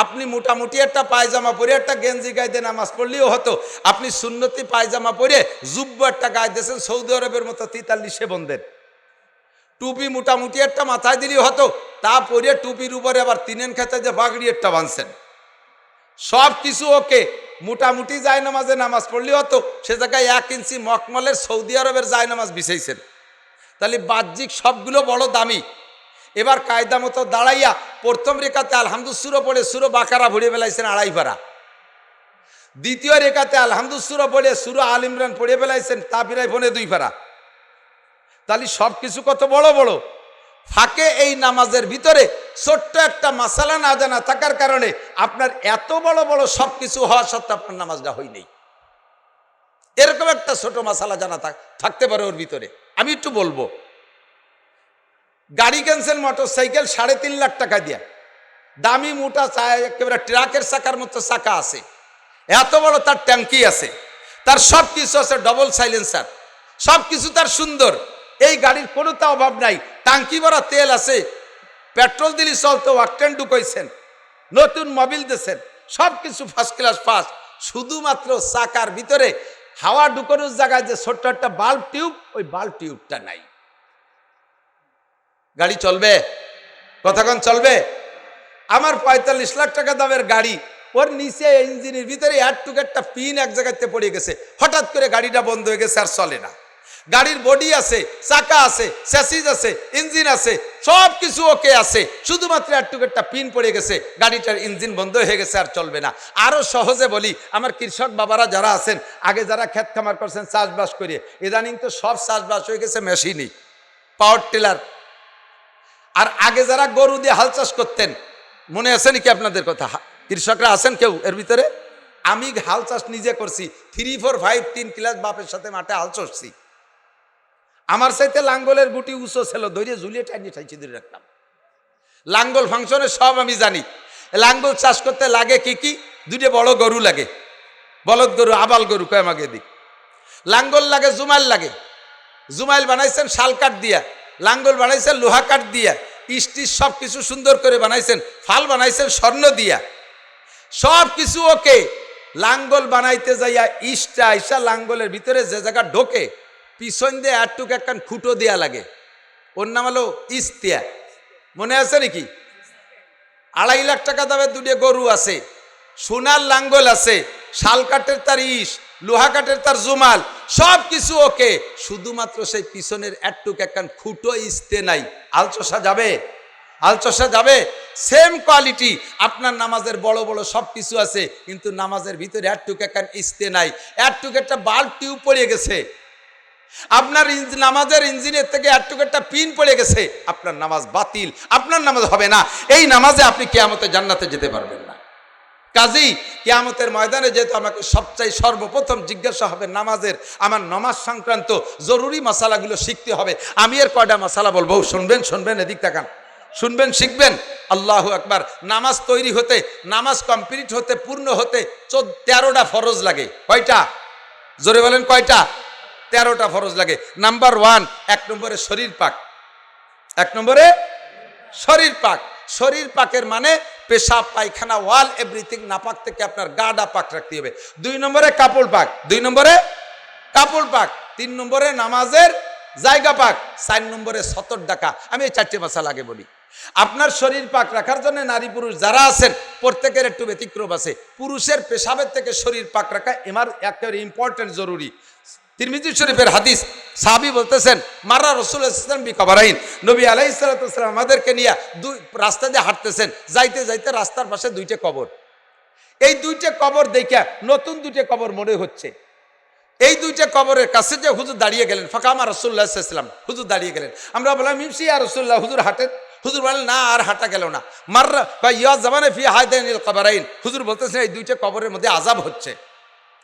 আপনি মোটামুটি একটা পায়জামা পরে একটা গেঞ্জি গায়ে দিয়ে নামাজ পড়লেও হতো। আপনি সুন্নতি পায়জামা পরে জুব্বু একটা গায়ে দিয়েছেন সৌদি আরবের মতো 43 বন্ধের। টুপি মোটামুটি একটা মাথায় দিলেও হতো, তা পরে টুপির উপরে আবার 3 খেতে যে বাগড়ি একটা বাঁধছেন। সব কিছু ওকে, মোটামুটি যায় নামাজে নামাজ পড়লেও হতো, সে জায়গায় 1 ইঞ্চি মকমলের সৌদি আরবের যায় নামাজ বিছাইছেন। তাহলে বাহ্যিক সবগুলো বড় দামি। এবার কায়দা মতো দাঁড়াইয়া প্রথম রেখাতে আলহামদুসুরো পড়ে সুরো বাকারা ভরে ফেলাইছেন 2.5 পারা। দ্বিতীয় রেখাতে আলহামদুসুরো পড়ে সুরো আল ইমরান পড়ে ফেলাইছেন তা প্রায় 2.5 পারা। তাহলে সব কিছু কত বড় বড়। ফাঁকে এই নামাজের ভিতরে ছোট্ট একটা মাসালা না জানা থাকার কারণে আপনার এত বড় বড় সব কিছু হওয়া সত্ত্বেও আপনার নামাজটা হয় নাই। এরকম একটা ছোট মাসালা জানা থাকতে পারে ওর ভিতরে। আমি একটু বলবো, গাড়ি কিনছেন মোটরসাইকেল 3.5 লাখ টাকা দিয়া, দামি মোটা একেবারে ট্রাকের চাকার মতো চাকা আছে, এত বড় তার ট্যাঙ্কি আছে, তার সব কিছু আছে, ডবল সাইলেন্সার, সব কিছু তার সুন্দর। এই গাড়ির কোনো তা অভাব নাই, টাঙ্কি ভরা তেল আছে, পেট্রোল দিলি চলতো, ওয়াকটেন ঢুকাইছেন, নতুন মোবিল দিয়েছেন, সব কিছু ফার্স্ট ক্লাস ফার্স্ট। শুধুমাত্র চাকার ভিতরে হাওয়া ঢুকানোর জায়গায় যে ছোট্ট একটা বাল্ব টিউব, ওই বাল্ব টিউবটা নাই। গাড়ি চলবে? কতক্ষণ চলবে? আমার 45 লাখ টাকা দামের গাড়ি, ওর নিচে ইঞ্জিনের ভিতরে এয়ারটুক একটা পিন এক জায়গাতে পড়ে গেছে, হঠাৎ করে গাড়িটা বন্ধ হয়ে গেছে, আর চলে না। গাড়ির বডি আছে, চাকা আছে, স্যাসিস আছে, ইঞ্জিন আছে, সব কিছু ওকে আছে, শুধুমাত্র এয়ারটুক একটা পিন পড়ে গেছে, গাড়িটার ইঞ্জিন বন্ধ হয়ে গেছে, আর চলবে না। আরো সহজে বলি, আমার কৃষক বাবারা যারা আছেন, আগে যারা ক্ষেত খামার করছেন চাষবাস করে, ইদানিং তো সব চাষবাস হয়ে গেছে মেশিনই, পাওয়ার টিলার। আর আগে যারা গরু দিয়ে হাল চাষ করতেন, মনে আছে নাকি আপনাদের কথা? কৃষকরা আছেন কেউ এর ভিতরে? আমি হাল চাষ নিজে করছি, 3, 4, 5, 3 ক্লাস বাপের সাথে মাঠে হাল চড়ছি। আমার চাইতে লাঙ্গলের গুটি উঁচু ছিল, ধরে ঝুলিয়ে টাইনি ঠাইছি ধরে রাখতাম। লাঙ্গল ফাংশনে সব আমি জানি। লাঙ্গল চাষ করতে লাগে কি কি? 2টা বড় গরু লাগে, বলদ গরু, আবাল গরু কয় আমাকে দিক। লাঙ্গল লাগে, জুমাইল লাগে। জুমাইল বানাইছেন শাল কাঠ দিয়া, লাঙ্গল বানাইছেন লোহা কাঠ দিয়া, স্টিচ সব কিছু সুন্দর করে বানাইছেন, ফাল বানাইছেন স্বর্ণ দিয়া, সব কিছু ওকে। লাঙ্গল বানাইতে যাইয়া ইস্টা লাঙ্গলের ভিতরে যে জায়গা ঢোকে, পিছন দিয়ে একটুক একখান খুঁটো দেয়া লাগে, ওর নাম হলো ইস্তিয়া, মনে আছে নাকি? 2.5 লাখ টাকা দামের দুটো গরু আছে, সোনার লাঙ্গল আছে, শাল কাঠের তার ইস, লোহা কাঠের তার জুমাল, সব কিছু ওকে, শুধুমাত্র সেই পিছনের একটুক একখান খুঁটো ইস্তে নাই। আলচষা যাবে? আলচষা যাবে? সেম কোয়ালিটি আপনার নামাজের বড় বড় সব কিছু আছে, কিন্তু নামাজের ভিতরে একটুক একখান ইস্তে নাই, একটুক একটা বাল্ব টিউব পড়ে গেছে, আপনার নামাজের ইঞ্জিনের থেকে একটুকু একটা পিন পড়ে গেছে, আপনার নামাজ বাতিল, আপনার নামাজ হবে না। এই নামাজে আপনি কিয়ামতে জান্নাতে যেতে পারবেন না। কাজেই কিয়ামতের ময়দানে যেহেতু আমাকে সবচাই সর্বপ্রথম জিজ্ঞাসা হবে নামাজের, আমার নামাজ সংক্রান্ত জরুরি মশালাগুলো শিখতে হবে। আমি এর কয়টা মশালা বলবো, শুনবেন? শুনবেন, এদিক তাকান, শুনবেন, শিখবেন। আল্লাহু আকবার। নামাজ তৈরি হতে, নামাজ কমপ্লিট হতে, পূর্ণ হতে 13টা ফরজ লাগে। কয়টা? জোরে বলেন, কয়টা? 13টা ফরজ লাগে। নাম্বার 1, 1 নম্বরে শরীর পাক। 1 নম্বরে শরীর পাক। শরীর পাকের মানে পেশাব, পায়খানা, ওয়াল এভরিথিং নাপাক থেকে আপনার গাডা পাক রাখতে হবে। 2 নম্বরে কাপড় পাক। 2 নম্বরে কাপড় পাক। 3 নম্বরে নামাজের জায়গা পাক। 4 নম্বরে সতর ডাকা। আমি এই 4টে মাসালা আগে বলি। আপনার শরীর পাক রাখার জন্য নারী পুরুষ যারা আছেন প্রত্যেকের একটু ব্যতিক্রম আছে। পুরুষের পেশাবের থেকে শরীর পাক রাখা এমার একেবারে ইম্পর্টেন্ট, জরুরি। তিরমিজি শরীফের হাদিস, সাহাবী বলতেছেন মারা রাসূলুল্লাহ সাল্লাল্লাহু আলাইহি ওয়াসাল্লাম বিকবরাইন, নবী আলাইহিস সালাতু ওয়াস সালাম আমাদেরকে নিয়ে রাস্তা দিয়ে হাঁটতেছেন, যাইতে যাইতে রাস্তার পাশে 2টে কবর। এই 2টে কবর দেখে নতুন 2টে কবর মনে হচ্ছে। এই 2টে কবরের কাছে যে হুজুর দাঁড়িয়ে গেলেন, ফাকামা রাসূলুল্লাহ সাল্লাল্লাহু আলাইহি ওয়াসাল্লাম, হুজুর দাঁড়িয়ে গেলেন। আমরা বললাম ইমশি ইয়া রাসূলুল্লাহ, হুজুর হাঁটেন। হুজুর বলেন না, আর হাঁটা গেল না। মাররা বা ইয়া জামানে ফি হাদাইনিল কবরাইন, হুজুর বলতেছেন এই 2টে কবরের মধ্যে আযাব হচ্ছে।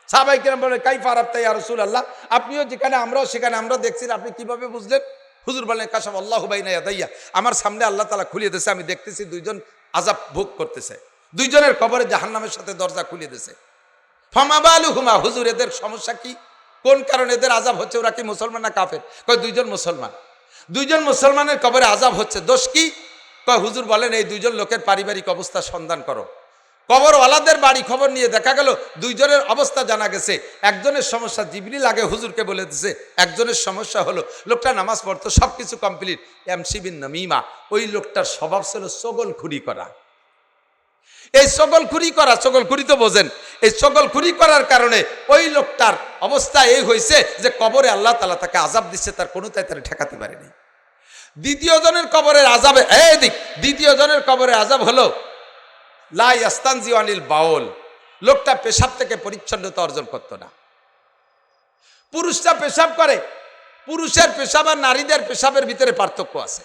সাহাবায়ে কেরাম বলে কাইফা আরাফতা ইয়া রাসূলুল্লাহ, আপনিও যেখানে আমরাও সেখানে, আমরা দেখছি, আপনি কিভাবে বুঝলেন? হুজুর বলেন কাশাফ আল্লাহু বাইনা ইয়াদাইয়া, আমার সামনে আল্লাহ তাআলা খুলে দিয়েছে, আমি দেখতেছি 2জন আযাব ভোগ করতেছে, 2জনের কবরে জাহান্নামের সাথে দরজা খুলে দিয়েছে। ফামা বালুহুমা, হুজুর এদের সমস্যা কি? কোন কারণে এদের আযাব হচ্ছে? ওরা কি মুসলমান না কাফের? কয় 2জন মুসলমান। 2জন মুসলমানের কবরে আযাব হচ্ছে, দোষ কি? কয় হুজুর বলেন এই 2জন লোকের পারিবারিক অবস্থা সন্ধান করো। কবরওয়ালাদের বাড়ি খবর নিয়ে দেখা গেল 2জনের অবস্থা জানা গেছে। একজনের সমস্যা জিবরিল আগে হুজুরকে বলে দিছে, একজনের সমস্যা হলো লোকটা নামাজ পড়তো, সব কিছু কমপ্লিট, এমসি বিন নামিমা, ওই লোকটার স্বভাব ছিল চগলখুরি করা। এই চগলখুরি করা, চগলখুরি তো বোঝেন, এই চগলখুরি করার কারণে ওই লোকটার অবস্থা এই হয়েছে যে কবরে আল্লাহ তাআলা তাকে আযাব দিচ্ছে, তার কোনো তাই তারা ঠেকাতে পারেনি। দ্বিতীয় জনের কবরের আযাবে, দ্বিতীয় জনের কবরের আযাব হলো লা ইয়াস্তানজি আনিল বাউল, লোকটা পেশাব থেকে পরিচ্ছন্নতা অর্জন করত না। পুরুষরা পেশাব করে, পুরুষের পেশাব আর নারীদের পেশাবের ভিতরে পার্থক্য আছে।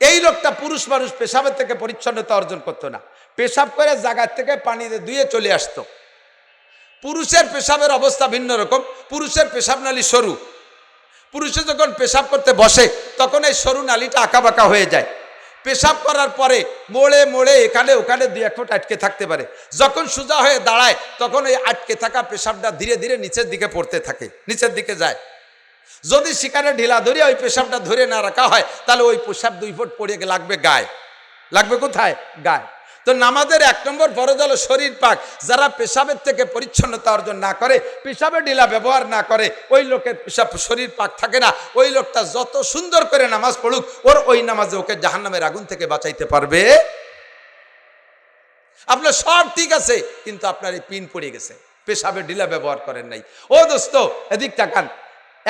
এই লোকটা পুরুষ মানুষ পেশাবের থেকে পরিচ্ছন্নতা অর্জন করত না, পেশাব করে জায়গা থেকে পানি ধুয়ে চলে আসতো। পুরুষের পেশাবের অবস্থা ভিন্ন রকম। পুরুষের পেশাব নালী সরু, পুরুষে যখন পেশাব করতে বসে তখন এই সরু নালীটা আঁকাবাঁকা হয়ে যায়। পেশাব করার পরে মোড়ে মোড়ে এখানে ওখানে 2-1 ফুট আটকে থাকতে পারে। যখন সোজা হয়ে দাঁড়ায় তখন এই আটকে থাকা পেশাবটা ধীরে ধীরে নিচের দিকে পড়তে থাকে, নিচের দিকে যায়। যদি সেখানে ঢিলা ধরে ওই পেশাবটা ধরে না রাখা হয় তাহলে ওই পেশাব 2 ফুট পড়ে লাগবে গায়ে। লাগবে কোথায়? গায়ে। তো নামাজের 1 নম্বর ফরজ হলো শরীর পাক। যারা পেশাবের থেকে পরিচ্ছন্নতা অর্জন না করে, পেশাবে ঢিলা ব্যবহার না করে, ওই লোকের পেশাব শরীর পাক থাকে না। ওই লোকটা যত সুন্দর করে নামাজ পড়ুক, ওর ওই নামাজে ওকে জাহান্নামের আগুন থেকে বাঁচাইতে পারবে। আপনার সব ঠিক আছে, কিন্তু আপনার এই পিন পড়ে গেছে, পেশাবে ঢিলা ব্যবহার করেন নাই। ও দোস্ত এদিক তাকান,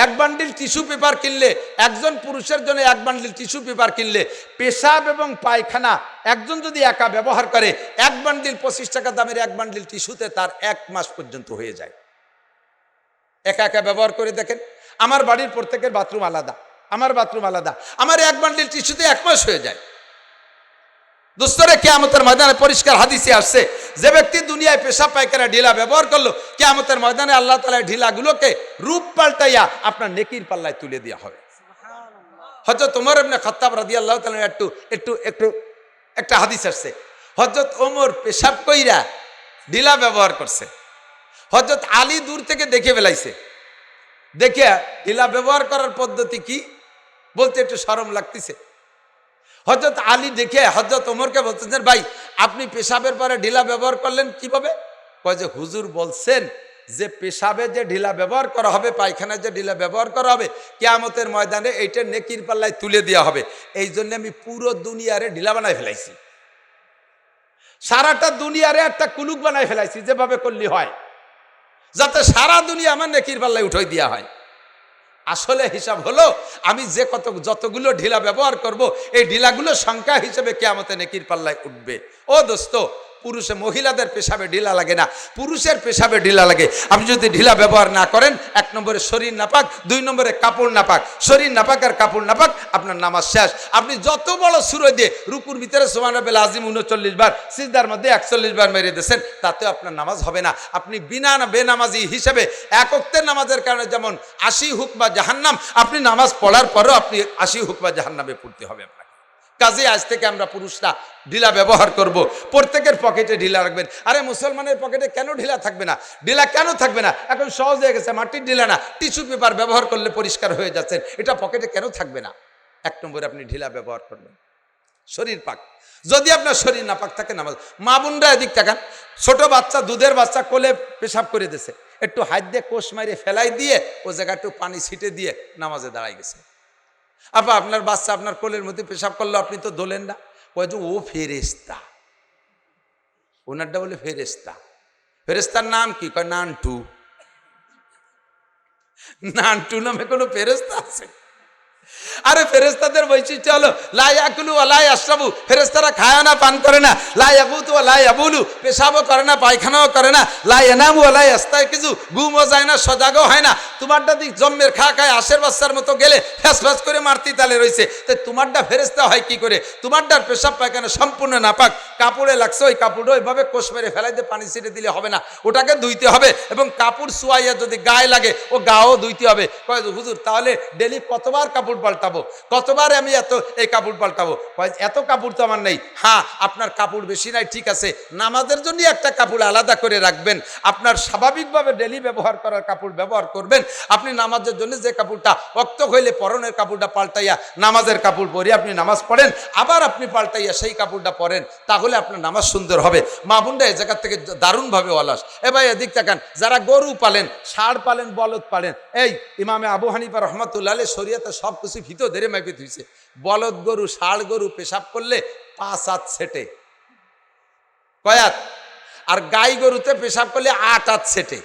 1 বান্ডিল টিস্যু পেপার কিনলে, একজন পুরুষের জন্য 1 বান্ডিল টিস্যু পেপার কিনলে, পেশাব এবং পায়খানা একজন যদি একা ব্যবহার করে, 1 বান্ডিল 25 টাকা দামের 1 বান্ডিল টিস্যুতে তার 1 মাস পর্যন্ত হয়ে যায়। একা একা ব্যবহার করে দেখেন। আমার বাড়ির প্রত্যেকের বাথরুম আলাদা, আমার বাথরুম আলাদা, আমার 1 বান্ডিল টিস্যুতে 1 মাস হয়ে যায়। দোস্তরে কিয়ামতের ময়দানে পরিষ্কার হাদিসে আসছে, যে ব্যক্তি দুনিয়ায় পেশাব পায়খানা ঢিলা ব্যবহার করলো, কিয়ামতের ময়দানে আল্লাহ তাআলা ঢিলাগুলোকে রূপ পাল্টাইয়া আপনার নেকির পাল্লায় তুলে দেওয়া হবে। হযরত ওমর ইবনে খাত্তাব রাদিয়াল্লাহু তাআলা একটা হাদিস আসছে, হযরত ওমর পেশাব কইরা ঢিলা ব্যবহার করছে। হযরত আলী দূর থেকে দেখে ফেলাইছে, দেখে ঢিলা ব্যবহার করার পদ্ধতি কি বলতে একটু শরম লাগতেছে। হযরত আলী দেখে হযরত ওমরকে বলতেছেন, ভাই আপনি পেশাবের পরে ঢিলা ব্যবহার করলেন কিভাবে? কয় যে হুজুর বলছেন যে পেশাবে যে ঢিলা ব্যবহার করা হবে, পায়খানায় যে ঢিলা ব্যবহার করা হবে, কিয়ামতের ময়দানে এইটা নেকির পাল্লায় তুলে দেওয়া হবে। এই জন্য আমি পুরো দুনিয়ারে ঢিলা বানায় ফেলাইছি, সারাটা দুনিয়ারে একটা কুলুক বানায় ফেলাইছি, যেভাবে করলে হয়, যাতে সারা দুনিয়া আমার নেকির পাল্লায় উঠাই দেওয়া হয়। আসলে হিসাব হলো আমি যে যতগুলো ঢিলা ব্যবহার করব, এই ঢিলাগুলো সংখ্যা হিসেবে কিয়ামতে নেকির পাল্লায় উঠবে। ও দোস্ত, পুরুষে মহিলাদের পেশাবে ঢিলা লাগে না, পুরুষের পেশাবে ঢিলা লাগে। আপনি যদি ঢিলা ব্যবহার না করেন, 1 নম্বরে শরীর নাপাক, 2 নম্বরে কাপড় নাপাক। শরীর নাপাক আর কাপড় নাপাক, আপনার নামাজ শেষ। আপনি যত বড় সূরা দিয়ে রুকুর ভিতরে সুবহান রাব্বিল আযীম 39 বার, সিজদার মধ্যে 41 বার মেরে দিয়েছেন, তাতেও আপনার নামাজ হবে না। আপনি বেনামাজি হিসেবে এক ওয়াক্তের নামাজের কারণে যেমন 80 হুকবা জাহান্নাম, আপনি নামাজ পড়ার পরেও আপনি 80 হুকবা জাহান্নামে পড়তে হবে আপনাকে। কাজে আজ থেকে আমরা পুরুষরা ঢিলা ব্যবহার করব, প্রত্যেকের পকেটে ঢিলা রাখবেন। আরে মুসলমানের পকেটে কেন ঢিলা থাকবে না? ঢিলা কেন থাকবে না? এখন সহজ হয়ে গেছে, মাটির ঢিলা না, টিস্যু পেপার ব্যবহার করলে পরিষ্কার হয়ে যাচ্ছেন, এটা পকেটে কেন থাকবে না? 1 নম্বরে আপনি ঢিলা ব্যবহার করবেন। শরীর পাক, যদি আপনার শরীর না পাক থাকে, নামাজ। মা বোনরা এদিক তাকান, ছোট বাচ্চা, দুধের বাচ্চা কোলে পেশাব করে দিয়েছে, একটু হাত দিয়ে কোষ মারিয়ে ফেলাই দিয়ে ও জায়গায় একটু পানি ছিটে দিয়ে নামাজে দাঁড়াই গেছে। আপা, আপনার বাচ্চা আপনার কোলের মধ্যে পেশাব করলো, আপনি তো দোলেন না, কয় যে ও ফেরেশতা, ওনারটা বলে ফেরেশতা। ফেরেশতার নাম কি? কয় নানটু। নানটু নামে কোনো ফেরেশতা আছে? আরে ফেরেশতাদের বৈশিষ্ট্য হলো লা ইয়াকুলু ওয়া লা ইয়াশরাবু, ফেরেশতারা খায় না, পান করে না। লা ইয়াকুতু ওয়া লা ইয়াবুলু, পেশাবও করে না, পায়খানাও করে না। লা ইয়ানামু ওয়া লা ইয়াস্তায়কিজু, ঘুমও যায় না, সজাগও হয় না। তোমারটা দিক জম্মের খায় আশের বাচ্চার মতো গেলে ফ্যাস ফ্যাস করে মারতি তালে রয়েছে, তাই তোমারটা ফেরেশতা হয় কি করে? তোমারটার পেশাব পায়খানা সম্পূর্ণ নাপাক, কাপড়ে লাগছে, ওই কাপড় ওইভাবে কোষ মেরে ফেলাই দিয়ে পানি ছিটে দিলে হবে না, ওটাকে ধুইতে হবে, এবং কাপড় সুয়াইয়া যদি গায়ে লাগে ও গাও ধুইতে হবে। কয় হুজুর, তাহলে ডেলি কতবার কাপড় পাল্টাবো, কতবার আমি এই কাপড় পাল্টাবো? এত কাপড় তো আমার নেই। হ্যাঁ, আপনার কাপড় বেশি নাই, ঠিক আছে, নামাজের জন্য একটা কাপড় আলাদা করে রাখবেন, আপনার স্বাভাবিকভাবে ডেলি ব্যবহার করার কাপড় ব্যবহার করবেন। আপনি নামাজের জন্য যে কাপড়টা রক্ত হইলে পরনের কাপড়টা পাল্টাইয়া নামাজের কাপড় পরে আপনি নামাজ পড়েন, আবার আপনি পাল্টাইয়া সেই কাপড়টা পরেন, তাহলে আপনার নামাজ সুন্দর হবে। মা বোনরা এই জায়গা থেকে দারুণভাবে অলস। এ ভাই এদিক তাকান, যারা গরু পালেন, ষাঁড় পালেন, বলদ পালেন, এই ইমামে আবু হানিফা রহমাতুল্লাহ আলাইহি শরীয়তে সব কিছু ভিতর ধরে মাইপে ধুইছে। বলদ গরু, ষাঁড় গরু পেশাব করলে 5 হাত সেটে, কয়াত, আর গাই গরুতে পেশাব করলে 8 হাত সেটে।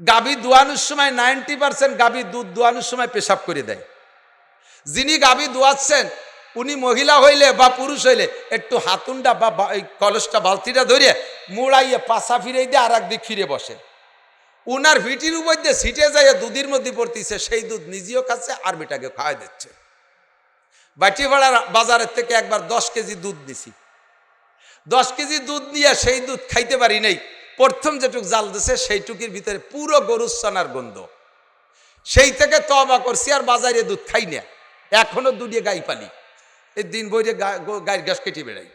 গাভী দোয়ানোর সময় 90% গাভী দুধ দোয়ানোর সময় পেশাব করে দেয়। যিনি গাভী দোয়াচ্ছেন উনি মহিলা হইলে বা পুরুষ হইলে একটু হাতুনটা বা কলসটা বালতিটা ধরে মুড়াইয়ে পাশা ফিরে দিয়ে আর একদিক ফিরে বসে, উনার ভিটির উপর দিয়ে ছিটে যায় দুধের মধ্যে পড়তেছে, সেই দুধ নিজেও খাচ্ছে আর বেটাকে খাওয়াই দিচ্ছে। বাটিপাড়ার বাজারের থেকে একবার 10 কেজি দুধ নিছি, 10 কেজি দুধ নিয়ে সেই দুধ খাইতে পারি নাই। প্রথম যেটুক জাল দিছে সেইটুকির ভিতরে পুরো গরুর ছানার গন্ধ। সেই থেকে তওবা করছি, আর বাজারে দুধ খাই না, এখনো দুধে গাই পালি, এই দিন বইরে গায়ের গ্যাস কেটে বেড়াই,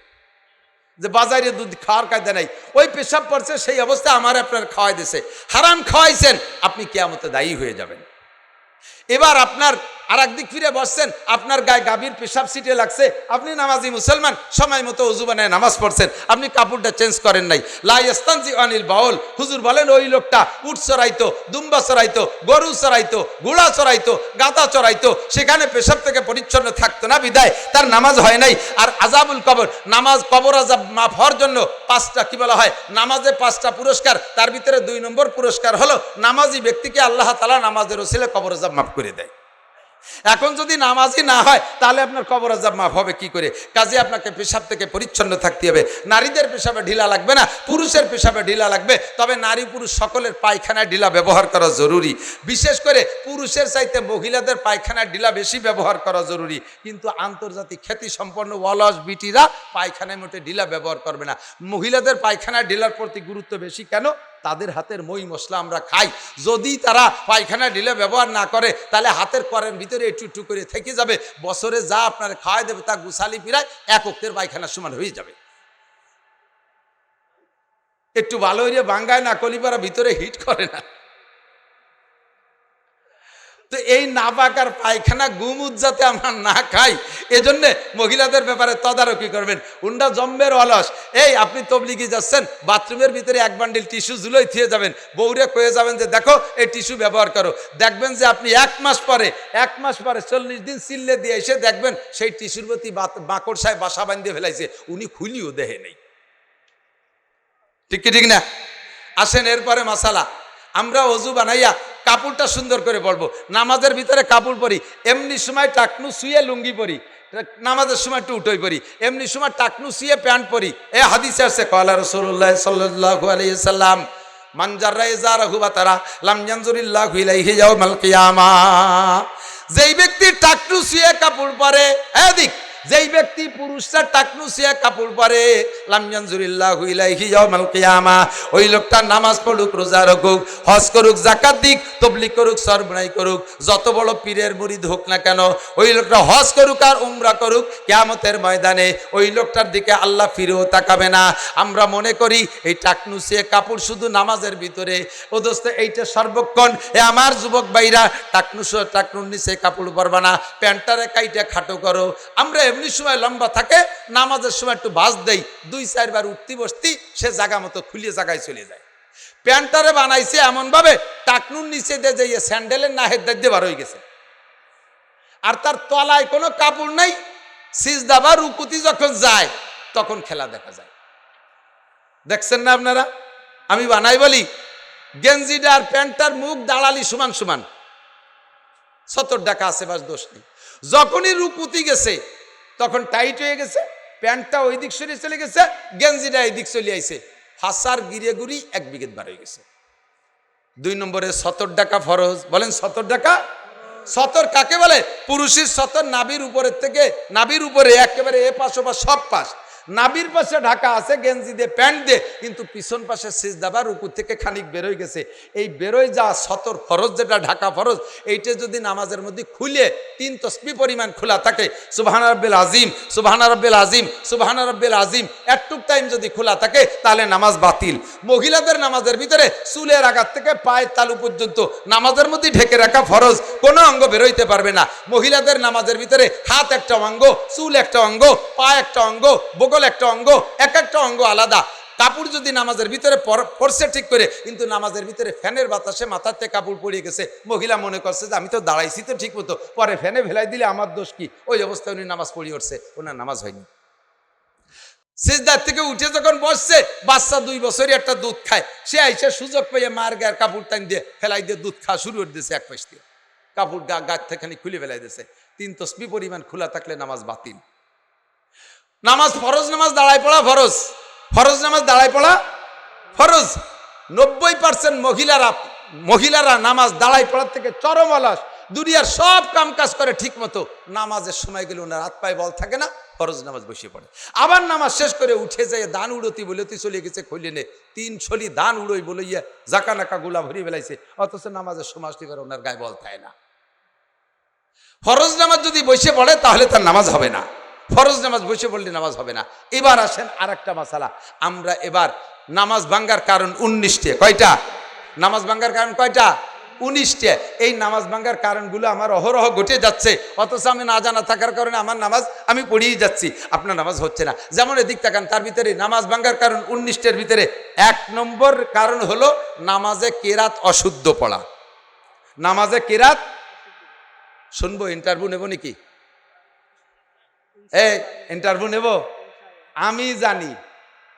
যে বাজারে দুধ খাওয়ার কায়দা নাই। ওই পেশাব পড়ছে, সেই অবস্থা আমার আপনার খাওয়াই দিছে, হারাম খাওয়াইছেন, আপনি কিয়ামতে দায়ী হয়ে যাবেন। এবার আপনার আর একদিক ফিরে বসছেন, আপনার গায়ে গাভীর পেশাব সিটে লাগছে, আপনি নামাজি মুসলমান, সময় মতো ওযু বানায় নামাজ পড়ছেন, আপনি কাপড়টা চেঞ্জ করেন নাই। লা ইস্তানজি আনিল বাউল, হুজুর বলেন ওই লোকটা উট চড়াইতো, দুম্বা চড়াইতো, গরু চড়াইতো, ঘোড়া চড়াইতো, গাধা চড়াইতো, সেখানে পেশাব থেকে পরিচ্ছন্ন থাকতো না, বিদায় তার নামাজ হয় নাই। আর আযাবুল কবর, নামাজ কবর আযাব মাফ হওয়ার জন্য 5টা কি বলা হয়, নামাজে 5টা পুরস্কার, তার ভিতরে 2 নম্বর পুরস্কার হলো নামাজি ব্যক্তিকে আল্লাহ তাআলা নামাজের ওসিলায় কবর আযাব মাফ করে দেয়। এখন যদি নামাজই না হয় তাহলে আপনার কবর আযাব মাফ হবে কি করে? কাজে আপনাকে পেশাব থেকে পরিচ্ছন্ন থাকতে হবে। নারীদের পেশাবে ঢিলা লাগবে না, পুরুষের পেশাবে ঢিলা লাগবে, তবে নারী পুরুষ সকলের পায়খানায় ঢিলা ব্যবহার করা জরুরি। বিশেষ করে পুরুষের চাইতে মহিলাদের পায়খানায় ঢিলা বেশি ব্যবহার করা জরুরি। কিন্তু আন্তর্জাতিক খ্যাতি সম্পন্ন অলস বিটিরা পায়খানায় মোটে ঢিলা ব্যবহার করবে না। মহিলাদের পায়খানায় ঢিলার প্রতি গুরুত্ব বেশি কেন? তাদের হাতের মই মশলা আমরা খাই, যদি তারা পায়খানা ঢিলে ব্যবহার না করে তাহলে হাতের করের ভিতরে একটু একটু করে থেকে যাবে, বছরে যা আপনার খাওয়াই দেবে তা গুছালি পিরায় 1 ওয়াক্তের পায়খানার সমান হয়ে যাবে। একটু ভালো হইলে বাঙ্গায় না, কলিপাড়া ভিতরে হিট করে না। তো এই নাপাক আর পায়খানা গুমুত যাতে আমরা না খাই, এজন্য মহিলাদের ব্যাপারে তদারকি করবেন। উন্ডা জম্বের অলস, এই আপনি তবলিগে যাচ্ছেন, বাথরুমের ভিতরে এক বান্ডিল টিস্যু ঝুলোই থিয়ে যাবেন, বউরে কয়ে যাবেন যে দেখো এই টিস্যু ব্যবহার করো। দেখবেন যে আপনি এক মাস পরে 40 দিন চিল্লে দিয়ে এসে দেখবেন সেই টিস্যুর প্রতি বাঁকড় সাহেব বাসা বাঁধিয়ে ফেলাইছে, উনি খুলিও দেহে নেই। ঠিক কি ঠিক না? আসেন এরপরে মাসালা, আমরা অজু বানাইয়া কাপড়টা সুন্দর করে পরবো। নামাজের ভিতরে কাপড় পরি, এমনি সময় টাকনু শুয়ে লুঙ্গি পরি, নামাজের সময় একটু উঠোই পরি, এমনি সময় টাকনু শুয়ে প্যান্ট পরি। এ হাদিসে আছে ক্বালা রাসূলুল্লাহ সাল্লাল্লাহু আলাইহি সাল্লাম মান জাররা ইজারাহু বাতারা লাম ইয়ানজুরিল্লাহু ইলাইহি ইয়াউমাল কিয়ামাহ। যেই ব্যক্তি টাকনু শুয়ে কাপড় পরে, এদিক যেই ব্যক্তি পুরুষরা টাকনু শুয়ে কাপড় পরে, লাম ইয়ানজুরিল্লাহু ইলাইহি ইয়াউমাল কিয়ামাহ, ওই লোকটা নামাজ পড়ুক, রোজা রাখুক, হজ করুক, যাকাত দিক, তাবলীগ করুক, সরবরাই করুক, যত বড় পীরের মুরিদ হোক না কেন, ওই লোকটা হজ করুক আর উমরা করুক, কিয়ামতের ময়দানে ওই লোকটার দিকে আল্লাহ ফিরেও তাকাবে না। আমরা মনে করি এই টাকনু শুয়ে কাপড় শুধু নামাজের ভিতরে। ও দোস্ত, এইটা সর্বক্ষণ। এ আমার যুবক ভাইরা, টাকনুর নিচে কাপড় পরবা না, প্যান্টারে কাইটা খাটো করো। আমরা এমনি সময় লম্বা থাকে, নামাজের সময় একটু বাস দেই, 2-4 বার উঠতি বসতি, সে জায়গা মতো খুলিয়ে জায়গায় চলে যায়। প্যান্টারে বানাইছে এমন ভাবে টাকনুর নিচে দিয়ে যাইয়ে স্যান্ডেলের নাহের দাঁড়িয়ে বার হয়ে গেছে, আর তার তলায় কোনো কাপড় নাই। সিজদা বা রুকুতি যখন যায় তখন খেলা দেখা যায়। দেখছেন না আপনারা? আমি বানাই বলি, গেঞ্জিটা আর প্যান্টার মুখ দাঁড়ালি সমান সমান, 70 টাকা আছে, বাস দোষ নেই। যখনই রুকুতি গেছে তখন টাইট হয়ে গেছে, প্যান্টটা ওই দিক সরিয়ে চলে গেছে, গেঞ্জিটা এই দিক চলে আইছে, হাসার গিরে গুড়ি 1 বিঘত বার হয়ে গেছে। 2 নম্বরে 70 টাকা ফরজ। বলেন 70 টাকা? 70 কাকে বলে? পুরুষের 70 নাভির উপরের থেকে, নাভির উপরে একেবারে এ পাশ ও পাশ সব পাশ, নাভির পাশে ঢাকা আছে গেঞ্জি দিয়ে, প্যান্ট দিয়ে, কিন্তু পিছন পাশে সিজদা বা রুকু থেকে খানিক বেরোয় গেছে। এই বেরোয় যা 70 ফরজ, যেটা ঢাকা ফরজ, এইটা যদি নামাজের মধ্যে খুলে 3 তসবিহ পরিমাণ খোলা থাকে, সুবহানা রাব্বিল আযীম, সুবহানা রাব্বিল আযীম, সুবহানা রাব্বিল আযীম, একটুক টাইম যদি খোলা থাকে তাহলে নামাজ বাতিল। মহিলাদের নামাজের ভিতরে চুলের আঘাত থেকে পায়ের তালু পর্যন্ত নামাজের মধ্যে ঢেকে রাখা ফরজ, কোনো অঙ্গ বেরোইতে পারবে না। মহিলাদের নামাজের ভিতরে হাত একটা অঙ্গ, চুল একটা অঙ্গ, পা একটা অঙ্গ, বগল একটা অঙ্গ, এক একটা অঙ্গ আলাদা। কাপড় যদি নামাজের ভিতরে পড়ছে ঠিক করে, কিন্তু নামাজের ভিতরে ফ্যানের বাতাসে মাথাতে কাপড় পড়ে গেছে, মহিলা মনে করছে যে আমি তো দাঁড়াইছি তো ঠিক মতো, পরে ফ্যানে ভেলাই দিলে আমার দোষ কি? ওই অবস্থায় উনি নামাজ পড়ে উঠছে, ওনার নামাজ হয়নি। সিজদার থেকে উঠে যখন বসছে, বাচ্চা 2 বছরই একটা দুধ খায়, সে আইসে সুযোগ পেয়ে মার গায়ের কাপড় টান দিয়ে ফেলাই দিয়ে দুধ খাওয়া শুরু করে দিয়েছে, এক পাশ দিয়ে কাপড় গাছ থেকে খুলে ফেলাই দিয়েছে। 3 তসবিহ পরিমাণ খোলা থাকলে নামাজ বাতিল। নামাজ ফরজ, নামাজ দাঁড়ায় পড়া ফরজ, ফরজ নামাজ দাঁড়ায় পড়া ফরজ। 90% মহিলারা নামাজ দাঁড়ায় পড়ার থেকে চরম অলস, দুনিয়ার সব কাম কাজ করে ঠিক মতো, নামাজের সময় গেলে ওনার হাত পায়ে বল থাকে না, ফরজ নামাজ বসে পড়ে। আবার নামাজ শেষ করে উঠে যায়, দান উড়তি বলতে চলে গেছে, খুলে নে 3 ছলি দান উড়োই বলইয়া জাকা নাকা গুলা ভরিয়ে ফেলাইছে, অথচ নামাজের সময় আসতে পারে ওনার গায়ে বল থাকে না। ফরজ নামাজ যদি বসে পড়ে তাহলে তার নামাজ হবে না, ফরজ নামাজ বসে পড়লে নামাজ হবে না। এবার আসেন আর একটা মাসালা, আমরা এবার নামাজ ভাঙ্গার কারণ 19টে। কয়টা? নামাজ ভাঙ্গার কারণ কয়টা? 19টে। এই নামাজ ভাঙ্গার কারণগুলো আমার অহরহ ঘটে যাচ্ছে, অথচ আমি না জানা থাকার কারণে আমার নামাজ আমি পড়িয়ে যাচ্ছি, আপনার নামাজ হচ্ছে না। যেমন এদিক তাকান, তার ভিতরে নামাজ ভাঙ্গার কারণ 19টের ভিতরে 1 নম্বর কারণ হলো নামাজে কেরাত অশুদ্ধ পড়া। নামাজে কেরাত শুনবো, ইন্টারভিউ নেব নাকি? এই ইন্টারভিউ নেব? আমি জানি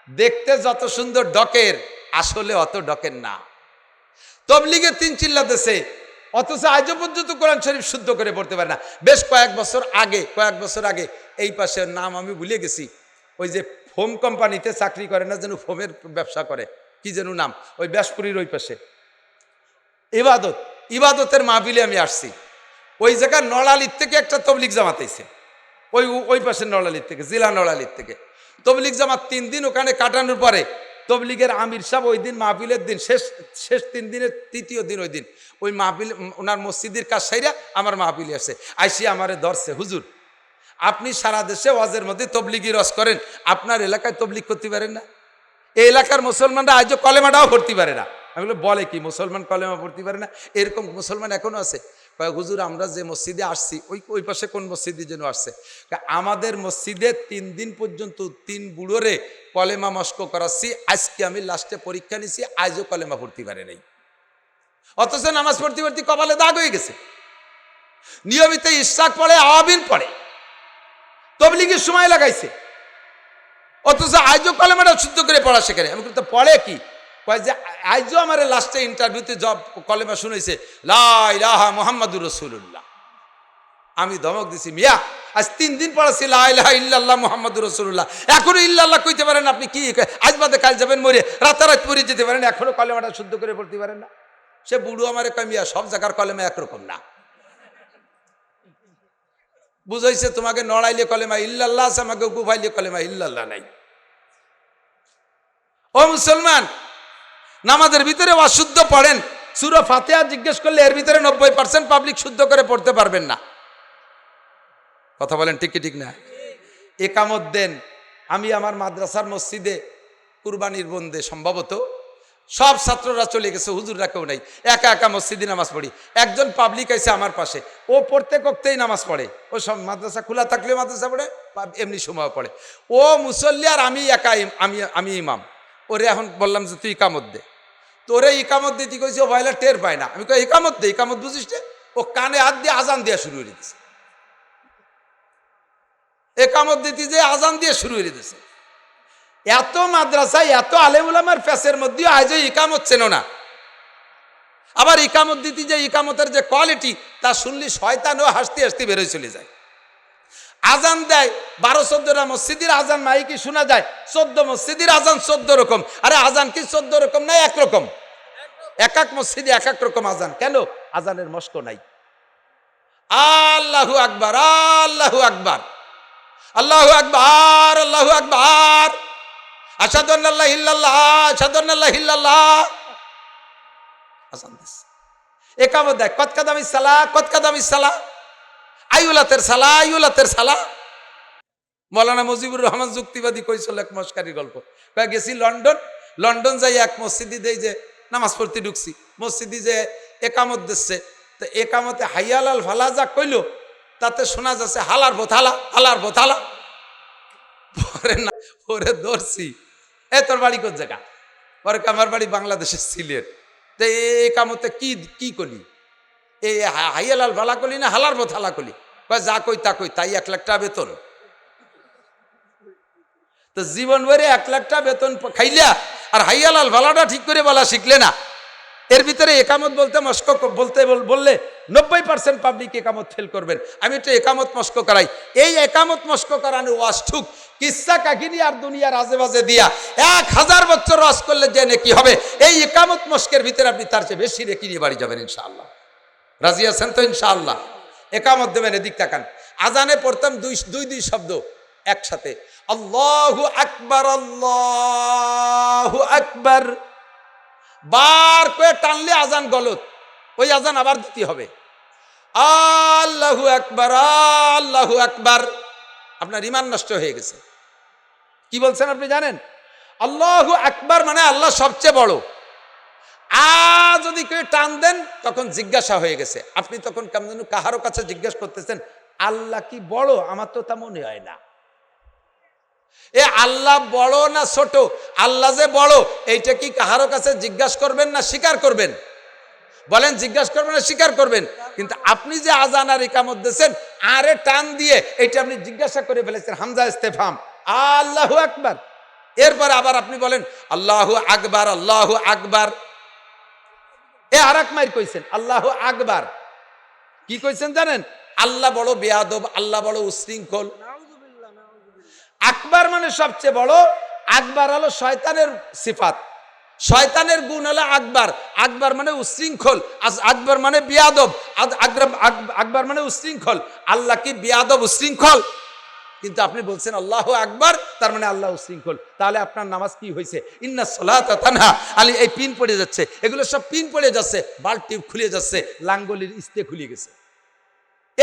দেখতে যত সুন্দর ডকের, আসলে অত ডকের না। তবলিগে 3 চিল্লা দেশে, অথচ আজও পর্যন্ত কোরআন শরীফ শুদ্ধ করে পড়তে পারে না। বেশ কয়েক বছর আগে এই পাশের নাম আমি ভুলে গেছি, ওই যে ফোম কোম্পানিতে চাকরি করে না, যেন ফোমের ব্যবসা করে, কি যেন নাম, ওই ব্যাসপুরীর ওই পাশে ইবাদতের মাহফিলে আমি আসছি। ওই জায়গায় নড়ালির থেকে একটা তবলিগ জামাত আইছে, ওই পাশের নড়ালির থেকে, জেলা নড়ালির থেকে তবলিগ জামাত 3 দিন ওখানে কাটানোর পরে তবলিগের আমির সাহেব ওই দিন মাহফিলের দিন শেষ 3 দিনের 3য় দিন, ওই দিন ওই মাহফিল ওনার মসজিদের কাজ সাইরা আমার মাহফিলে আসছে, আইসি আমারে ধরছে, হুজুর আপনি সারা দেশে ওয়াজের মধ্যে তবলিগি রস করেন, আপনার এলাকায় তবলিগ করতে পারেন না? এই এলাকার মুসলমানরা আজও কলেমাটাও পড়তে পারে না। আমি বলে কি মুসলমান কলেমা পড়তে পারে না? এরকম মুসলমান এখনো আছে। কয় হুজুর আমরা যে মসজিদে আসছি ওই পাশে কোন মসজিদে যেন আসছে, আমাদের মসজিদে 3 দিন পর্যন্ত 3 বুড়োরে কলেমা মস্ক করাচ্ছি, আজকে আমি লাস্টে পরীক্ষা নিছি, আজও কলেমা পড়তে পারে নাই, অথচ নামাজ পড়তে পড়তে কপালে দাগ হয়ে গেছে। নিয়মিত ইশরাক পড়ে, আওয়াবিন পড়ে, তবলিগের সময় লাগাইছে, অথচ আজও কলেমাটা শুদ্ধ করে পড়া শেখে। আমি তো পড়ে কি কয় যে আজও আমার লাস্টে ইন্টারভিউতে জব কলেমা শুনেছে লা ইলাহা মুহাম্মাদুর রাসূলুল্লাহ। আমি ধমক দিছি, মিয়া আজ 3 দিন পড়াছি লা ইলাহা ইল্লাল্লাহ মুহাম্মাদুর রাসূলুল্লাহ, এখনো ইল্লাল্লাহ কইতে পারেন আপনি? কি আজ বাদে কাল যাবেন মরে, রাতারাত পড়ে যেতে পারেন, এখনো কলেমাটা শুদ্ধ করে পড়তে পারেন না? সে বুড়ো আমারে কয়, মিয়া সব জায়গার কলেমা একরকম না, বুঝাইছে তোমাকে নড়াইলে কলেমা ইল্লাল্লাহ আছে, আমাকে গুফাইলে কলেমা ইল্লাল্লাহ নাই। ও মুসলমান, নামাজের ভিতরে অশুদ্ধ পড়েন, সূরা ফাতিহা জিজ্ঞেস করলে এর ভিতরে 90% পাবলিক শুদ্ধ করে পড়তে পারবেন না। কথা বলেন ঠিক কি ঠিক না? একামত দেন। আমি আমার মাদ্রাসার মসজিদে কুরবানির বন্দে সম্ভবত সব ছাত্ররা চলে গেছে, হুজুররা কেউ নাই, একা একা মসজিদে নামাজ পড়ি। একজন পাবলিক আছে আমার পাশে, ও পড়তে করতেই নামাজ পড়ে, ও সব মাদ্রাসা খোলা থাকলে মাদ্রাসা পড়ে, এমনি সময় পড়ে। ও মুসল্লি আর আমি একা, আমি ইমাম। ওরে এখন বললাম যে তুই ইকামত দে, তোরে ইকামত দিতে কইছি, ও ভাইলা টের পায় না। আমি কই ইকামত দে, ইকামত বুঝিস না? ও কানে হাত দিয়ে আজান দেওয়া শুরু করে দিছে, একামত দিতে যে আজান দিয়ে শুরু করে দিছে। এত মাদ্রাসায় এত আলেম উলামার ফেসের মধ্যে আজও ইকামত চেনো না। আবার ইকামত দিতে যে ইকামতের যে কোয়ালিটি তা শুনলি শয়তানও হাসতে হাসতে বেরোয় চলে যায়। আজান দেয় 12-14টা মসজিদের আজান মাইকে শোনা যায়, 14 মসজিদের আজান 14 রকম। আরে আজান কি 14 রকম না একরকম? এক এক মসজিদে এক এক রকম আজান। কেন? আজানের মস্ক নাই। আল্লাহু আকবার, আল্লাহু আকবার, আল্লাহু আকবার, আল্লাহু আকবার, আশহাদু আন্না লা ইলাহা ইল্লাল্লাহ, আশহাদু আন্না লা ইলাহা ইল্লাল্লাহ। আজান দিস, ইকামত দেয়, কত কাদামি সালাহ, কত কাদামি সালাহ, আইউলাতের সালাহ, আইউলাতের সালাহ। মৌলানা মুজিবুর রহমান যুক্তিবাদী কইছিল এক মস্কারি গল্প। কয়ে গেছি লন্ডন যাই এক মসজিদে দেই যে নামাজ পড়তে ঢুকছি, মসজিদে যে একামত দিচ্ছে, তো একামতে হাইয়াল আল ফালা যা কইল তাতে শোনা যাচ্ছে হালার বোথালা, হালার বোথালা। পরে না পরে ধরছি, এ তোর বাড়ি কোন জায়গা? পরে আমার বাড়ি বাংলাদেশের সিলেট। তো একামতে কি কলি, এই হাইয়াল আল ফালা কলি না হালার বোথালা কলি? কয় যা কই তা কই, তাই 1 লাখ টাকা বেতন। তো জীবন ভরে 1 লাখ টাকা বেতন খাইলা আর হাইয়াল আল ফালাটা ঠিক করে বলা শিখলে না। এর ভিতরে একামত বলতে মস্ক বলতে বললে 90% পাবলিক একামত ফেল করবেন। আমি একটু একামত মস্ক করাই। এই একামত মস্ক করানো ওয়াজ ঠুক কিসসা কাহিনী আর দুনিয়ার আজেবাজে দিয়া 1000 বছর ওয়াজ করলে যে নেকি হবে, এই একামত মস্কের ভিতরে আপনি তার চেয়ে বেশি নেকি নিয়ে বাড়ি যাবেন ইনশাআল্লাহ। রাজি আছেন তো ইনশাআল্লাহ? একামত দেবেন, এদিক তাকান। আজানে পড়তাম দুই শব্দ একসাথে, আল্লাহু আকবার, আল্লাহু আকবার। বার করে টানলে আজান গলত, ওই আজান আবার দিতে হবে, আল্লাহু আকবার, আল্লাহু আকবার। আপনার ঈমান নষ্ট হয়ে গেছে। কি বলছেন আপনি জানেন? আল্লাহু আকবার মানে আল্লাহ সবচেয়ে বড়। যদি কেউ টান দেন তখন জিজ্ঞাসা হয়ে গেছে। আপনি তখন কেমন কাহারো কাছে জিজ্ঞাসা করতেছেন আল্লাহ কি বড়? আমার তো তা মনে হয় না। এ আল্লাহ বড় না ছোট? আল্লাহ যে বড় এইটা কি কাহারো কাছে জিজ্ঞাসা করবেন না স্বীকার করবেন? বলেন জিজ্ঞাসা করবেন না স্বীকার করবেন? কিন্তু আপনি যে আজান আর ইকামত দিয়েছেন আরে টান দিয়ে এইটা আপনি জিজ্ঞাসা করে ফেলেছেন, হামজা ইস্তেফাম, আল্লাহু আকবার। এরপর আবার আপনি বলেন আল্লাহু আকবার, আল্লাহু আকবার। এ আরেক মাইর কইছেন আল্লাহু আকবার। কি কইছেন জানেন? আল্লাহ বড় বেয়াদব, আল্লাহ বড় উশৃঙ্খল। আকবার মানে সবচেয়ে বড়, আকবার হলো শয়তানের সিফাত, শয়তানের গুণ হলো আকবার। আকবার মানে উশৃঙ্খল, আকবার মানে বেয়াদব, আকবার মানে উশৃঙ্খল। আল্লাহ কি বেয়াদব উশৃঙ্খল? কিন্তু আপনি বলছেন আল্লাহু আকবার, তার মানে আল্লাহ উশৃঙ্খল। তাহলে আপনার নামাজ কি হয়েছে? ইন্না সলাতা তানহা আলী, এই পিন পড়ে যাচ্ছে, এগুলো সব পিন পড়ে যাচ্ছে, বাল্ব টিউব খুলে যাচ্ছে, লাঙ্গলির ইস্তে খুলে গেছে।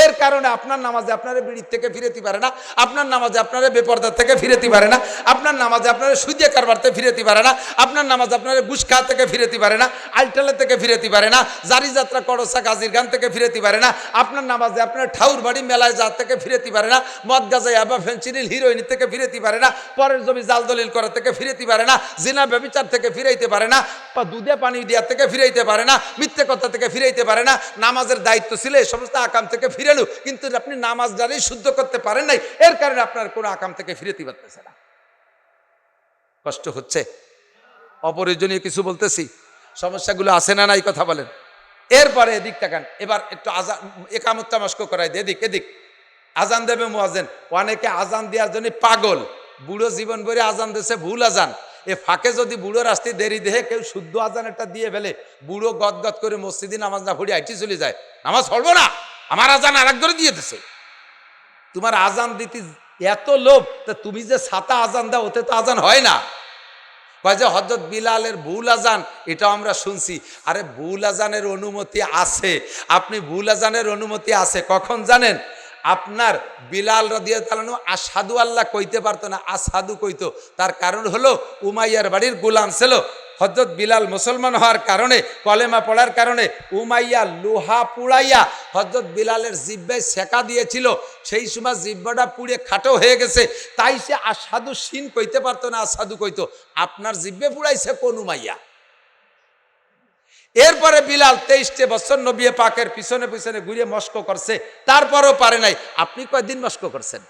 এর কারণে আপনার নামাজে আপনারা বিড়ির থেকে ফিরেতে পারে না, আপনার নামাজে আপনারা বেপরদার থেকে ফিরেতে পারে না, আপনার নামাজে আপনারা সুদে কারবারতে ফিরেতে পারে না, আপনার নামাজ আপনারা ঘুষ খাওয়া থেকে ফিরেতে পারে না, আলটালে থেকে ফিরেতে পারে না, জারি যাত্রা করসা গাজীর গান থেকে ফিরেতে পারে না, আপনার নামাজে আপনার ঠাউর বাড়ি মেলায় যাত থেকে ফিরেতে পারে না, মদ গাজা ইয়াবা ফেন্সিডিল হিরোইন থেকে ফিরেতে পারে না, পরের জমি জাল দলিল করা থেকে ফিরেতে পারে না, জিনা ব্যভিচার থেকে ফিরাইতে পারে না, দুধে পানি দেওয়ার থেকে ফিরাইতে পারে না, মিথ্যে কথা থেকে ফিরাইতে পারে না। নামাজের দায়িত্ব ছিল এই সমস্ত আকাম থেকে ফিরেলো, কিন্তু আপনি নামাজ দ্বারাই শুদ্ধ করতে পারেন নাই, এর কারণে আপনার কোনো আকাম থেকে ফিরেতে পারতেছে না। কষ্ট হচ্ছে? অপ্রয়োজনীয় কিছু বলতেছি? সমস্যাগুলো আছে না নাই কথা বলেন। এরপরে এদিক তাকান, এবার একটু আজান একামতটা মস্ক করাই দে, এদিক এদিক আজান দেবে মুয়াজ্জিন। অনেকে আজান দেওয়ার জন্য পাগল, বুড়ো জীবন ভরে আজান দিয়েছে ভুল আজান, এ ফাঁকে যদি বুড়ো রাস্তায় দেরি দেহে কেউ শুদ্ধ আজান একটা দিয়ে ফেলে, বুড়ো গদগদ করে মসজিদে নামাজ না পড়ে আইটি চলে যায়, নামাজ পড়বো না, আমার আজান আর এক করে দিয়ে দিছে। তোমার আজান দিতে এত লোভ, তা তুমি যে ছাতা আজান দাও ওতে তো আজান হয় না। কয় যে হযরত বিলালের ভুল আজান, এটাও আমরা শুনছি। আরে ভুল আজানের অনুমতি আছে, আপনি ভুল আজানের অনুমতি আছে কখন জানেন? আপনার বিলাল রাদিয়াল্লাহু আনহু আশহাদু আল্লাহ কইতে পারতো না, আশহাদু কইতো। তার কারণ হলো উমাইয়ার বাড়ির গোলাম ছিল। হযরত বিলাল মুসলমান হওয়ার কারণে, কলেমা পড়ার কারণে উমাইয়া লোহা পুড়াইয়া হযরত বিলালের জিহ্বায় সেকা দিয়েছিল। সেই সময় জিহ্বাটা পুড়ে খাটো হয়ে গেছে, তাই সে আশহাদু শিন কইতে পারতো না, আশহাদু কইতো। আপনার জিহ্বে পুড়াইছে কোন উমাইয়া? এরপরে বিলাল 23টে বছর নবী পাকের পিছনে পিছনে ঘুরে মস্ক করছে, তারপরেও পারে নাই। আপনি কয়দিন মস্ক করছেন?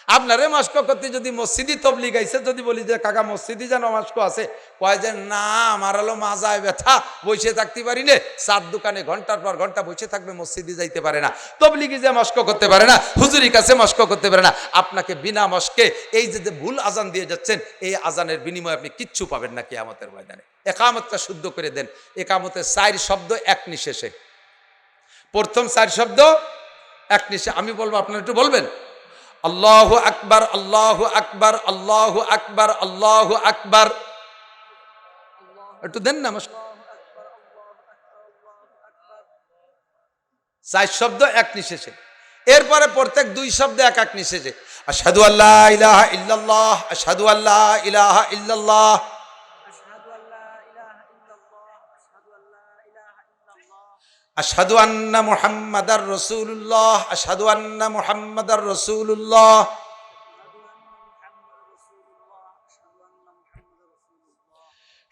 আপনারে মস্ক করতে যদি মসজিদি তবলিগ আইছে, যদি বলি যে কাকা মসজিদি যেন মস্ক আছে, কয় যে না আমার হলো মাজায় ব্যথা, বসে থাকতে পারি না, চার দোকানে ঘন্টার পর ঘন্টা বসে থাকবে, মসজিদি যাইতে পারে না, তবলিগি যে মস্ক করতে পারে না, হুজুরি কাছে মস্ক করতে পারে না। আপনাকে বিনা মস্কে এই যে ভুল আজান দিয়ে যাচ্ছেন, এই আজানের বিনিময়ে আপনি কিচ্ছু পাবেন না কিয়ামতের ময়দানে। একামতটা শুদ্ধ করে দেন। একামতের 4 শব্দ এক নিঃশেষে, প্রথম 4 শব্দ এক নিঃশেষে। আমি বলবো, আপনারা একটু বলবেন আল্লাহু আকবার, আল্লাহু আকবার, আল্লাহু আকবার, আল্লাহু আকবার। একটু দেন না। 4 শব্দ এক নিঃশেষে। এরপরে প্রত্যেক 2 শব্দ এক এক নিঃশেষে। আশহাদু আল্লা ইলাহা ইল্লাল্লাহ, আশহাদু আল্লা ইলাহা ইল্লাল্লাহ, আশহাদু আন্না মুহাম্মাদার রাসূলুল্লাহ, আশহাদু আন্না মুহাম্মাদার রাসূলুল্লাহ।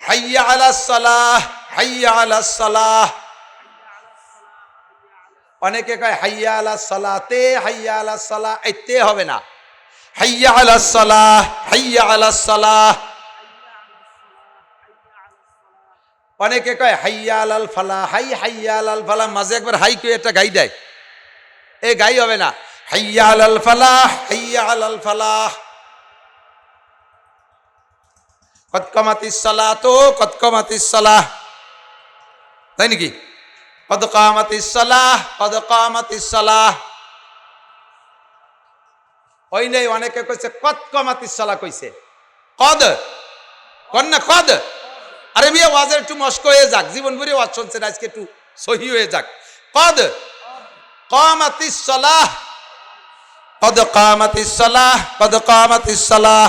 হাইয়া আলাস সালাহ, হাইয়া আলাস সালাহ। অনেকে কয় হাইয়া আলাস সালাতে, হাইয়া আলাস সালাহ, এতে হবে না। হাইয়া আলাস সালাহ, হাইয়া আলাস সালাহ। অনেকে কয় হাইয়া আলাল ফালাহ, হাইয়া আলাল ফালাহ, মাঝে একবার হাই কই একটা গাই দেয়, এ গাই হবে না। হাইয়া আলাল ফালাহ, হাইয়া আলাল ফালাহ। কদ কামাতিস সালাতু, কদ কামাতিস সালাহ, তাই নাকি? কদ কামাতিস সালাহ, কদ কামাতিস সালাহ। ওই নেই, অনেকে কইছে কদ কামাতিস সালাহ, কইছে কদ, কন না কদ। আরে মিয়া ওয়াজের একটু মস্ক হয়ে যাক, জীবন ভরে ওয়াজ শুনছেন, আজকে একটু সহি হয়ে যাক। কদ কামাতিস সালাহ, কদ কামাতিস সালাহ, কদ কামাতিস সালাহ।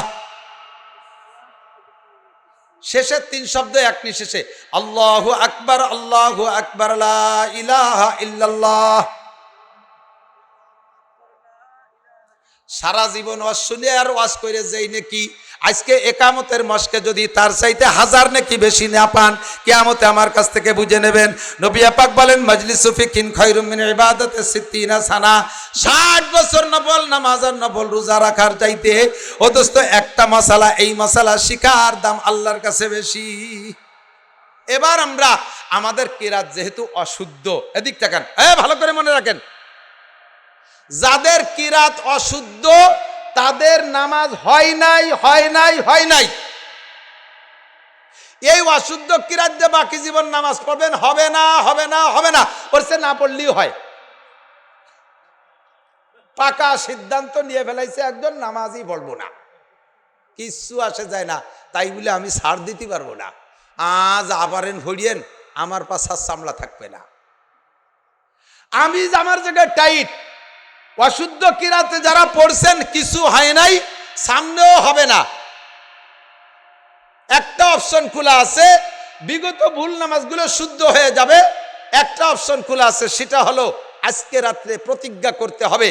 শেষে 3 শব্দ এক নিঃশেষে। আল্লাহু আকবার, আল্লাহু আকবার, লা ইলাহা ইল্লাল্লাহ। সারা জীবন ওয়াজ শুনে আর ওয়াজ করে যেই নাকি আজকে একামতের মস্কে যদি তার চাইতে 1000 নাকি বেশি না পান, কিয়ামতে আমার কাছ থেকে বুঝে নেবেন। নবী পাক বলেন মাজলিসু ফিকিন খায়রুম মিন ইবাদাতি 60 সানা। 60 বছর নফল নামাজ আর নফল রোজা রাখার চাইতে ও দোস্ত একটা মাসালা, এই মাসালা শিখার দাম আল্লাহর কাছে বেশি। এবার আমরা আমাদের কিরাত যেহেতু অশুদ্ধ, এদিক তাকান, ভালো করে মনে রাখেন, যাদের কিরাত অশুদ্ধ তাদের নামাজ হয় নাই, হয় নাই, হয় নাই। এই অশুদ্ধ কিরাত দিয়ে বাকি জীবন নামাজ পড়বেন, হবে না, হবে না, হবে না, পড়ছে না পড়লেই হয়। পাকা সিদ্ধান্ত নিয়ে ফেলাইছে একজন, নামাজই পড়বো না, কিচ্ছু আসে যায় না, তাই বলে আমি ছাড় দিতে পারবো না। আজ আবারেন ভরিয়েন, আমার পাশার সামলা থাকবে না। আমি আমার জায়গায় টাইট, অশুদ্ধ কিরাতে যারা পড়ছেন কিছু হয় নাই, সামনেও হবে না। একটা অপশন খোলা আছে, বিগত ভুল নামাজগুলো শুদ্ধ হয়ে যাবে। একটা অপশন খোলা আছে, সেটা হলো আজকে রাত্রে প্রতিজ্ঞা করতে হবে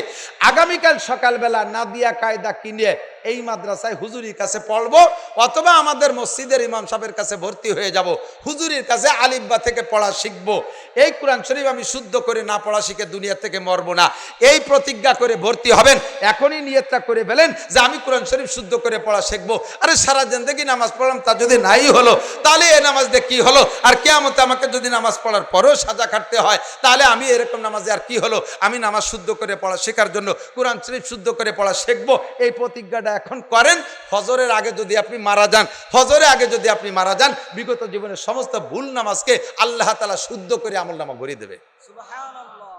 আগামীকাল সকালবেলা নাদিয়া কায়দা কিনে এই মাদ্রাসায় হুজুরির কাছে পড়বো, অথবা আমাদের মসজিদের ইমাম সাহেবের কাছে ভর্তি হয়ে যাব, হুজুরির কাছে আলিফবা থেকে পড়া শিখবো। এই কোরআন শরীফ আমি শুদ্ধ করে না পড়া শিখে দুনিয়া থেকে মরবো না, এই প্রতিজ্ঞা করে ভর্তি হবেন। এখনই নিয়তটা করে ফেলেন যে আমি কোরআন শরীফ শুদ্ধ করে পড়া শিখবো। আরে সারা জিন্দেগি নামাজ পড়লাম, তা যদি নাই হলো তাহলে এই নামাজ দিয়ে কি হলো? আর কিয়ামতে আমাকে যদি নামাজ পড়ার পরেও সাজা কাটতে হয়, তাহলে আমি এরকম নামাজে আর কি হলো? আমি নামাজ শুদ্ধ করে পড়া শেখার জন্য কোরআন শরীফ শুদ্ধ করে পড়া শিখবো। এই প্রতিজ্ঞাটা এখন করেন। ফজরের আগে যদি আপনি মারা যান, ফজরের আগে যদি আপনি মারা যান, বিগত জীবনের সমস্ত ভুল নামাজকে আল্লাহ তাআলা শুদ্ধ করে আমলনামা ভরিয়ে দেবে। সুবহানাল্লাহ।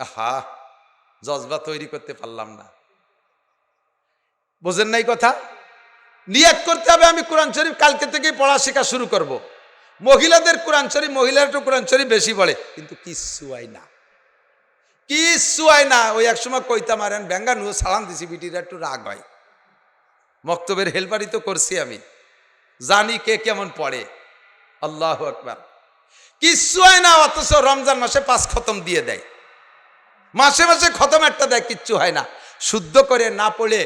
আহা, জজবা তৈরি করতে পারলাম না, বুঝেন নাই কথা? নিয়ত করতে হবে আমি কোরআন শরীফ কালকে থেকেই পড়া শেখা শুরু করব। মহিলাদের কোরআন শরীফ, মহিলারা একটু কোরআন শরীফ বেশি পড়ে, কিন্তু কিচ্ছু হয় না, কিচ্ছু হয় না। ওই এক সময় কইতা মারেন ব্যাঙ্গানু সালাম দিছি, বিটিরা একটু রাগ হয়। মক্তবের হেলপারি তো করছি আমি, জানি কে কেমন পড়ে। আল্লাহু আকবার। কিচ্ছু হয় না, অথচ রমজান মাসে 5 খতম দিয়ে দেয়, মাসে মাসে খতম একটা দেয়, কিচ্ছু হয় না। শুদ্ধ করে না পড়ে,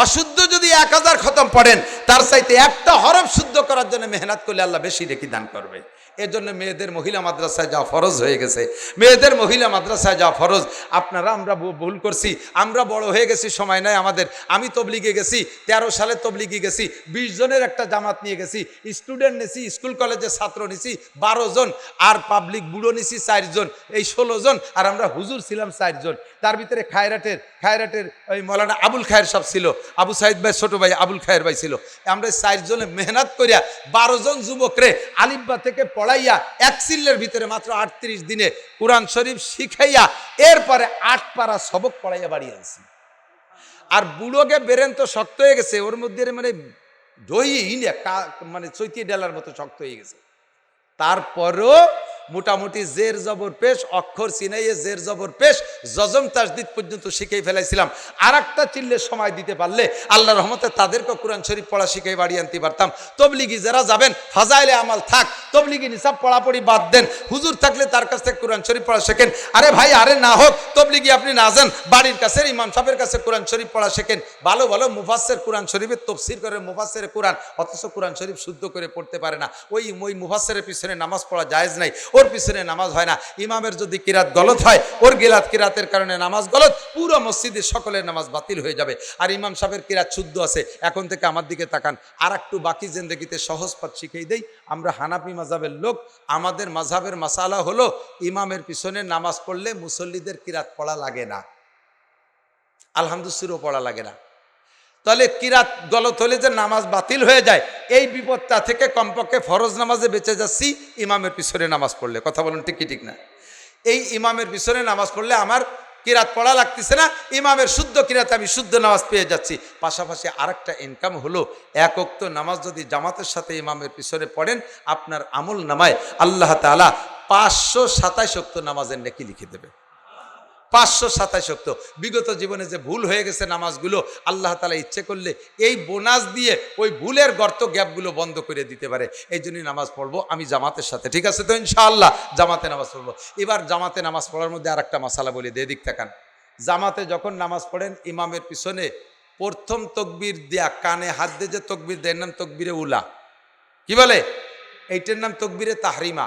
অশুদ্ধ যদি 1000 খতম পড়েন, তার চাইতে একটা হরফ শুদ্ধ করার জন্য মেহনত করলে আল্লাহ বেশি নেকি দান করবে। এজন্য মেয়েদের মহিলা মাদ্রাসায় যাওয়া ফরজ হয়ে গেছে, মেয়েদের মহিলা মাদ্রাসায় যাওয়া ফরজ। আপনারা আমরা ভুল করছি, আমরা বড় হয়ে গেছি, সময় নাই আমাদের। আমি তবলিগে গেছি, 13 সালে তবলিগে গেছি, 20 জনের একটা জামাত নিয়ে গেছি, স্টুডেন্ট নিছি, স্কুল কলেজের ছাত্র নিছি 12 জন, আর পাবলিক বুড়ো নিছি 4 জন, এই 16 জন, আর আমরা হুজুর ছিলাম 4 জন। তার ভিতরে খায়রাটের ওই মৌলানা আবুল খায়ের সব ছিল, আবু সাইদ ভাই ছোট ভাই আবুল খায়ের ভাই ছিল। আমরা 4 জনে মেহনত করিয়া 12 জন যুবকরে আলিফবা থেকে পড়াইয়া এক চিল্লের ভিতরে মাত্র 38 দিনে কোরআন শরীফ শিখাইয়া এরপরে 8 পারা সবক পড়াইয়া বাড়ি আনছি। আর বুড়োকে বেরেন তো শক্ত হয়ে গেছে, ওর মধ্যে মানে মানে চৈতি ডেলার মতো শক্ত হয়ে গেছে। তারপরও মোটামুটি জের জবর পেশ, অক্ষর চিনাইয়ে জের জবর পেশ, জজম তাসদিদ পর্যন্ত শিখেই ফেলাইছিলাম। আর একটা চিল্লে সময় দিতে পারলে আল্লাহর রহমতে তাদেরকে কোরআন শরীফ পড়া শিখে বাড়ি আনতে পারতাম। তবলিগি যারা যাবেন, ফাজাইলে আমাল থাক, তবলিগি নিসাব পড়াপড়ি বাদ দেন, হুজুর থাকলে তার কাছ থেকে কোরআন শরীফ পড়া শেখেন। আরে ভাই, আরে না হোক তবলিগি আপনি না যান, বাড়ির কাছে ইমাম সাহেবের কাছে কোরআন শরীফ পড়া শেখেন। ভালো ভালো মুফাসসির কোরআন শরীফের তফসির করে মুফাসসিরে কোরআন, অথচ কোরআন শরীফ শুদ্ধ করে পড়তে পারে না। ওই মুফাসসিরের পিছনে নামাজ পড়া জায়েজ নাই, ওর পিছনে নামাজ হয় না। ইমামের যদি কিরাত গলত হয়, ওর কিরাতের কারণে নামাজ গলত, পুরো মসজিদের সকলের নামাজ বাতিল হয়ে যাবে। আর ইমাম সাহেবের কিরাত শুদ্ধ আছে। এখন থেকে আমার দিকে তাকান, আর একটু বাকি জিন্দেগিতে সহজ পথ শিখিয়ে দেই। আমরা হানাফি মাযহাবের লোক, আমাদের মাযহাবের মাসালা হলো ইমামের পিছনে নামাজ পড়লে মুসল্লিদের কিরাত পড়া লাগে না, আলহামদুলিল্লাহ পড়া লাগে না। তাহলে কিরাত গলত হলে যে নামাজ বাতিল হয়ে যায়, এই বিপদটা থেকে কমপক্ষে ফরজ নামাজে বেঁচে যাচ্ছি ইমামের পিছনে নামাজ পড়লে। কথা বলুন ঠিক কি ঠিক না? এই ইমামের পিছনে নামাজ পড়লে আমার কিরাত পড়া লাগতেছে না, ইমামের শুদ্ধ কিরাতে আমি শুদ্ধ নামাজ পেয়ে যাচ্ছি। পাশাপাশি আরেকটা ইনকাম হলো, 1 ওয়াক্ত নামাজ যদি জামাতের সাথে ইমামের পিছনে পড়েন, আপনার আমল নামায় আল্লাহ তাআলা 527 ওয়াক্ত নামাজের নেকি লিখে দেবে। 527 ওয়াক্ত। বিগত জীবনে যে ভুল হয়ে গেছে নামাজগুলো, আল্লাহ তাআলা ইচ্ছে করলে এই বোনাস দিয়ে ওই ভুলের গর্ত গ্যাপগুলো বন্ধ করে দিতে পারে। এই জন্যই নামাজ পড়বো আমি জামাতের সাথে, ঠিক আছে তো? ইনশাআল্লাহ জামাতে নামাজ পড়বো। এবার জামাতে নামাজ পড়ার মধ্যে আর একটা মাসালা বলি, দিক তাকান। জামাতে যখন নামাজ পড়েন, ইমামের পিছনে প্রথম তকবীর দেয়া, কানে হাত দিয়ে যে তকবীর দেয়, নাম তকবীরে উলা, কি বলে? এইটার নাম তকবীরে তাহরিমা।